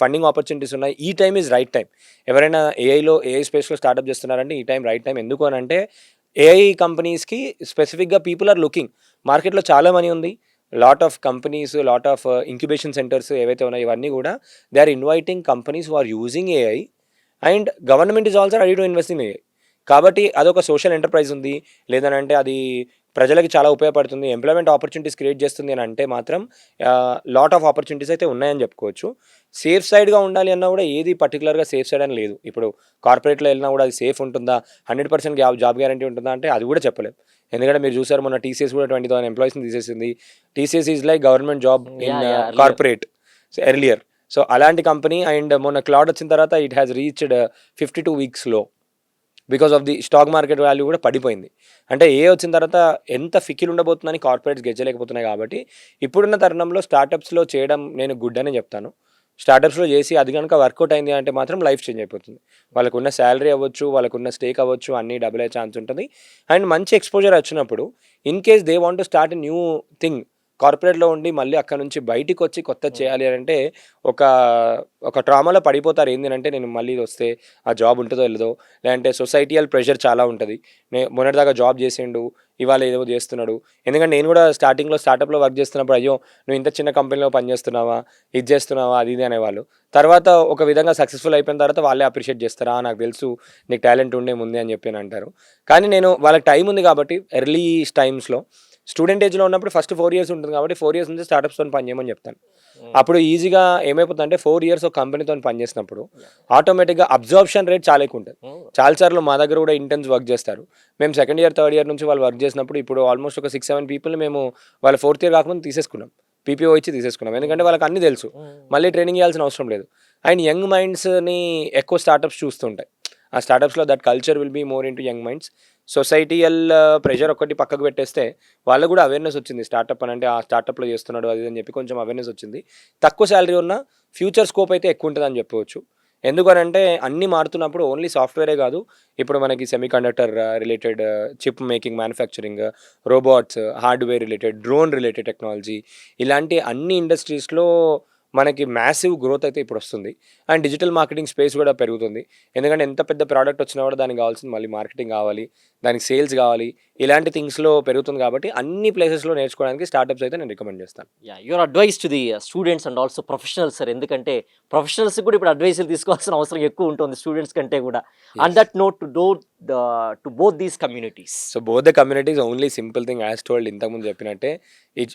ఫండింగ్ ఆపర్చునిటీస్ ఉన్నాయి. ఈ టైం ఈజ్ రైట్ టైం. ఎవరైనా ఏఐ స్పేస్లో స్టార్టప్ చేస్తున్నారంటే ఈ టైం రైట్ టైం. ఎందుకు అని అంటే ఏఐ కంపెనీస్కి స్పెసిఫిక్గా పీపుల్ ఆర్ లుకింగ్. మార్కెట్లో చాలా మనీ ఉంది, lot of companies, lot of incubation centres ఏవైతే ఉన్నాయో ఇవన్నీ కూడా they are inviting companies who are using AI and government is also ready to invest in AI. కాబట్టి అదొక సోషల్ ఎంటర్ప్రైజ్ ఉంది, లేదనంటే అది ప్రజలకి చాలా ఉపయోగపడుతుంది, ఎంప్లాయ్మెంట్ ఆపర్చునిటీస్ క్రియేట్ చేస్తుంది అని అంటే మాత్రం లాట్ ఆఫ్ ఆపర్చునిటీస్ అయితే ఉన్నాయని చెప్పుకోవచ్చు. సేఫ్ సైడ్గా ఉండాలి అన్నా కూడా ఏది పర్టికులర్గా సేఫ్ సైడ్ అని లేదు. ఇప్పుడు కార్పొరేట్లో వెళ్ళినా కూడా అది సేఫ్ ఉంటుందా, 100% జాబ్ గ్యారంటీ ఉంటుందా అంటే అది కూడా చెప్పలేం. ఎందుకంటే మీరు చూసారు మొన్న టీసీఎస్ కూడా 20,000 ఎంప్లాయీస్ని తీసేసింది. TCS is like government job in corporate earlier. So అలాంటి కంపెనీ. అండ్ మొన్న క్లౌడ్ వచ్చిన తర్వాత ఇట్ హ్యాస్ రీచ్డ్ 52 వీక్స్లో because of the stock market value కూడా పడిపోయింది. అంటే ఏ వచ్చిన తర్వాత ఎంత ఫికిల్ ఉండబోతుందని కార్పొరేట్స్ గెచ్చలేకపోతున్నాయి. కాబట్టి ఇప్పుడున్న తరుణంలో స్టార్టప్స్లో చేయడం నేను గుడ్ అనే చెప్తాను. స్టార్టప్స్లో చేసి అది కనుక వర్కౌట్ అయింది అంటే మాత్రం లైఫ్ చేంజ్ అయిపోతుంది. వాళ్ళకున్న శాలరీ అవ్వచ్చు, వాళ్ళకున్న స్టేక్ అవ్వచ్చు, అన్నీ డబుల్ అయ్యే ఛాన్స్ ఉంటుంది. అండ్ మంచి ఎక్స్పోజర్ వచ్చినప్పుడు in case they want to start a new thing, కార్పొరేట్లో ఉండి మళ్ళీ అక్కడ నుంచి బయటికి వచ్చి కొత్త చేయాలి అని అంటే ఒక ట్రామాలో పడిపోతారు. ఏంటంటే నేను మళ్ళీ వస్తే ఆ జాబ్ ఉంటుందో లేదో, లేదంటే సొసైటియల్ ప్రెషర్ చాలా ఉంటుంది. మొన్నటిదాకా జాబ్ చేసిండు, ఇవాళ ఏదో చేస్తున్నాడు. ఎందుకంటే నేను కూడా స్టార్టప్లో వర్క్ చేస్తున్నప్పుడు అయ్యో నువ్వు ఇంత చిన్న కంపెనీలో పనిచేస్తున్నావా, ఇది చేస్తున్నావా, అది ఇది అనేవాళ్ళు. తర్వాత ఒక విధంగా సక్సెస్ఫుల్ అయిపోయిన తర్వాత వాళ్ళే అప్రిషియేట్ చేస్తారా, నాకు తెలుసు నీకు టాలెంట్ ఉండే ముందే అని చెప్పి అంటారు. కానీ నేను వాళ్ళకి టైం ఉంది కాబట్టి ఎర్లీ టైమ్స్లో స్టూడెంట్ ఏజ్లో ఉన్నప్పుడు ఫస్ట్ 4 ఇయర్స్ ఉంటుంది కాబట్టి 4 ఇయర్స్ నుంచి స్టార్టప్స్తో పని చేయమని చెప్తాను. అప్పుడు ఈజీగా ఏమైపోతుందంటే 4 ఇయర్స్ ఒక కంపెనీతో పనిచేసినప్పుడు ఆటోమేటిక్గా అబ్జార్ప్షన్ రేట్ చాలా ఎక్కువ ఉంటుంది. చాలాసార్లు మా దగ్గర కూడా ఇంటర్న్స్ వర్క్ చేస్తారు. మేము సెకండ్ ఇయర్ థర్డ్ ఇయర్ నుంచి వాళ్ళు వర్క్ చేసినప్పుడు ఇప్పుడు ఆల్మోస్ట్ ఒక 6-7 పీపుల్ని మేము వాళ్ళ 4th ఇయర్ కాకముందు తీసేసుకున్నాం, పీపీఓ ఇచ్చి తీసేసుకున్నాం. ఎందుకంటే వాళ్ళకి అన్నీ తెలుసు, మళ్ళీ ట్రైనింగ్ ఇవ్వాల్సిన అవసరం లేదు. అండ్ యంగ్ మైండ్స్ని ఎక్కువ స్టార్టప్స్ చూస్తుంటాయి. ఆ స్టార్టప్స్లో that culture will be more into young minds. Societal pressure ఒకటి పక్కకు పెట్టేస్తే వాళ్ళకు కూడా అవేర్నెస్ వచ్చింది. స్టార్టప్ అని అంటే ఆ స్టార్టప్లో చేస్తున్నాడు అది అని చెప్పి కొంచెం అవేర్నెస్ వచ్చింది. తక్కువ శాలరీ ఉన్న ఫ్యూచర్ స్కోప్ అయితే ఎక్కువ ఉంటుందని చెప్పవచ్చు. ఎందుకనంటే అన్నీ మారుతున్నప్పుడు ఓన్లీ సాఫ్ట్వేరే కాదు, ఇప్పుడు మనకి semiconductor related, chip making, manufacturing, robots, hardware related, drone related technology, ఇలాంటి అన్ని ఇండస్ట్రీస్లో మనకి మ్యాసివ్ గ్రోత్ అయితే ఇప్పుడు వస్తుంది. అండ్ డిజిటల్ మార్కెటింగ్ స్పేస్ కూడా పెరుగుతుంది. ఎందుకంటే ఎంత పెద్ద ప్రోడక్ట్ వచ్చినా కూడా దానికి కావాల్సింది మళ్ళీ మార్కెటింగ్ కావాలి, దానికి సేల్స్ కావాలి, ఇలాంటి థింగ్స్లో పెరుగుతుంది. కాబట్టి అన్ని ప్లేసెస్లో నేర్చుకోవడానికి స్టార్టప్స్ అయితే నేను రికమెండ్ చేస్తాను. Your advice to the students and also professionals sir, ఎందుకంటే ప్రొఫెషనల్స్ కూడా ఇప్పుడు అడ్వైస్లు తీసుకోవాల్సిన అవసరం ఎక్కువ ఉంటుంది స్టూడెంట్స్ కంటే కూడా. And that note to both these communities. So both the communities only simple thing as told ఇంతకుముందు చెప్పినట్టే,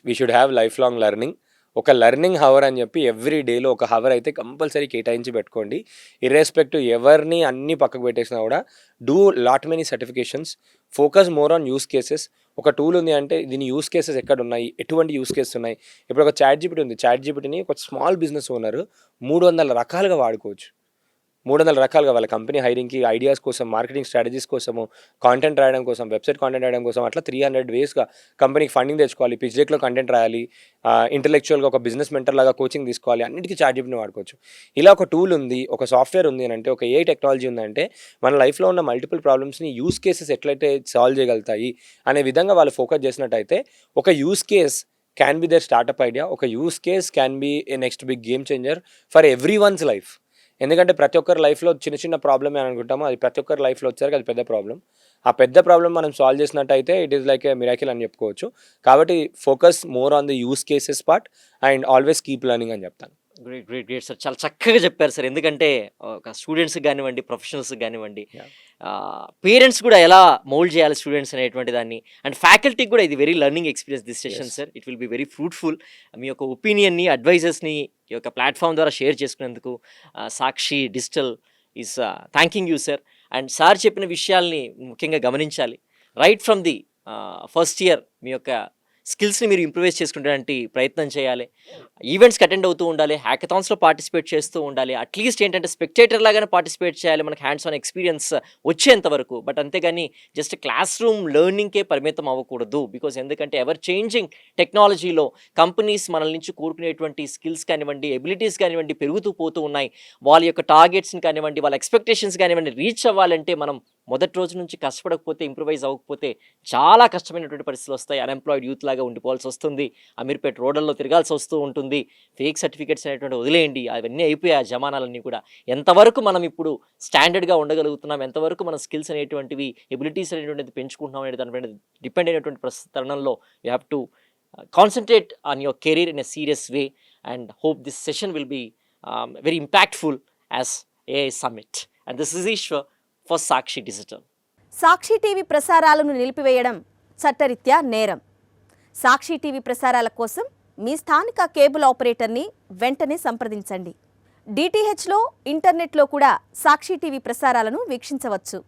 we should have life long learning. ఒక లెర్నింగ్ హవర్ అని చెప్పి ఎవ్రీ డేలో ఒక హవర్ అయితే కంపల్సరీ కేటాయించి పెట్టుకోండి. ఇర్రెస్పెక్టివ్ ఎవరిని అన్నీ పక్కకు పెట్టేసినా కూడా do lot many certifications, focus more on use cases. ఒక టూల్ ఉంది అంటే దీని యూస్ కేసెస్ ఎక్కడ ఉన్నాయి, ఎటువంటి యూస్ కేసెస్ ఉన్నాయి. ఇప్పుడు ఒక చాట్ జీపీటీ ఉంది, చాట్ జీపీటీని ఒక స్మాల్ బిజినెస్ ఓనర్ 300 రకాలుగా వాడుకోవచ్చు. 300 రకాలుగా వాళ్ళ కంపెనీ హైరింగ్‌కి ఐడియాస్ కోసం, మార్కెటింగ్ స్ట్రాటజీస్ కోసము, కాంటెంట్ రాయడం కోసం, వెబ్‌సైట్ కాంటెంట్ రాయడం కోసం అట్లా 300 వేస్‌గా కంపెనీకి ఫండింగ్ తెచ్చుకోవాలి. పిచ్ డెక్‌లో కంటెంట్ రాయాలి. ఇంటలెక్చువల్‌గా ఒక బిజినెస్ మెంటర్ లాగా కోచింగ్ తీసుకోవాలి. అన్నిటికి చాట్‌జిపిటిని వాడుకోవచ్చు. ఇలా ఒక టూల్ ఉంది, ఒక సాఫ్ట్‌వేర్ ఉంది అనంటే, ఒక ఏఐ టెక్నాలజీ ఉందంటే మన లైఫ్‌లో ఉన్న మల్టిపుల్ ప్రాబ్లమ్స్‌ని యూజ్ కేసెస్ ఎట్లయితే సాల్వ్ చేయగలుగుతాయి అనే విధంగా వాళ్ళు ఫోకస్ చేసినట్టయితే ఒక use case can be their startup idea. ఒక use case can be a next big game changer for everyone's life. ఎందుకంటే ప్రతి ఒక్కరి లైఫ్‌లో చిన్న చిన్న ప్రాబ్లమే అని అనుకుంటాము. అది ప్రతి ఒక్కరి లైఫ్‌లో వచ్చేసరికి అది పెద్ద ప్రాబ్లమ్. ఆ పెద్ద ప్రాబ్లమ్ మనం సాల్వ్ చేసినట్టయితే it is like a miracle అని చెప్పుకోవచ్చు. కాబట్టి focus more on the use cases part and always keep learning అని చెప్తాను. Great, great, great sir. చాలా చక్కగా చెప్పారు సార్. ఎందుకంటే ఒక స్టూడెంట్స్‌కి గానివ్వండి, ప్రొఫెషనల్స్‌కి గానివ్వండి, యాహ్! పేరెంట్స్ కూడా ఎలా మౌల్డ్ చేయాలి స్టూడెంట్స్ అనేటువంటి దాన్ని, అండ్ ఫ్యాకల్టీకి కూడా ఇది very learning experience this session yes. Sir. It will be very fruitful. మీ యొక్క ఒపీనియన్‌ని, అడ్వైజెస్‌ని ఈ యొక్క ప్లాట్‌ఫార్మ్ ద్వారా షేర్ చేసుకున్నందుకు Sakshi digital is thanking you sir. And sir చెప్పిన విషయాల్ని ముఖ్యంగా గమనించాలి. Right from the first year మీ యొక్క స్కిల్స్‌ని మీరు ఇంప్రూవైజ్ చేసుకునేటువంటి ప్రయత్నం చేయాలి. ఈవెంట్స్‌కి అటెండ్ అవుతూ ఉండాలి. హ్యాకథాన్స్‌లో పార్టిసిపేట్ చేస్తూ ఉండాలి. అట్‌లీస్ట్ ఏంటంటే స్పెక్టేటర్ లాగానే పార్టిసిపేట్ చేయాలి. మనకు హ్యాండ్స్ ఆన్ ఎక్స్‌పీరియన్స్ వచ్చేంత వరకు. బట్ అంతేగాని జస్ట్ క్లాస్ రూమ్ లెర్నింగ్‌కే పరిమితం అవ్వకూడదు. బికాజ్ ఎందుకంటే ఎవర్ చేంజింగ్ టెక్నాలజీలో కంపెనీస్ మనల నుంచి కోరుకునేటువంటి స్కిల్స్ కానివ్వండి, ఎబిలిటీస్ కానివ్వండి పెరుగుతూ పోతూ ఉన్నాయి. వాళ్ళ యొక్క టార్గెట్స్‌ని కానివ్వండి, వాళ్ళ ఎక్స్‌పెక్టేషన్స్ కానివ్వండి రీచ్ అవ్వాలంటే మనం మొదటి రోజు నుంచి కష్టపడకపోతే, ఇంప్రూవైజ్ అవ్వకపోతే చాలా కష్టమైనటువంటి పరిస్థితులు వస్తాయి. అన్‌ఎంప్లాయిడ్ యూత్ లాగా ఉండిపోవాల్సి వస్తుంది. అమీర్పేట్ రోడ్లలో తిరగాల్సి వస్తూ ఉంటుంది. ఫేక్ సర్టిఫికేట్స్ అనేటువంటి వదిలేయండి. అవన్నీ అయిపోయాయి ఆ జమానాలన్నీ కూడా. ఎంతవరకు మనం ఇప్పుడు స్టాండర్డ్‌గా ఉండగలుగుతున్నాం, ఎంతవరకు మన స్కిల్స్ అనేటువంటివి, ఎబిలిటీస్ అనేటువంటిది పెంచుకుంటున్నాం అనే దాని మీద డిపెండ్ అయినటువంటి ప్రస్తుత తరుణంలో you have to concentrate on your career in a serious way and hope this session will be very impactful as AI Summit. And this is Ishwar for Sakshi Digital. Sakshi TV ప్రసారాలను నిలిపివేయడం చట్టరీత్యా నేరం. సాక్షి టీవీ ప్రసారాల కోసం మీ స్థానిక కేబుల్ ఆపరేటర్ని వెంటనే సంప్రదించండి. డిటిహెచ్లో, ఇంటర్నెట్లో కూడా సాక్షి టీవీ ప్రసారాలను వీక్షించవచ్చు.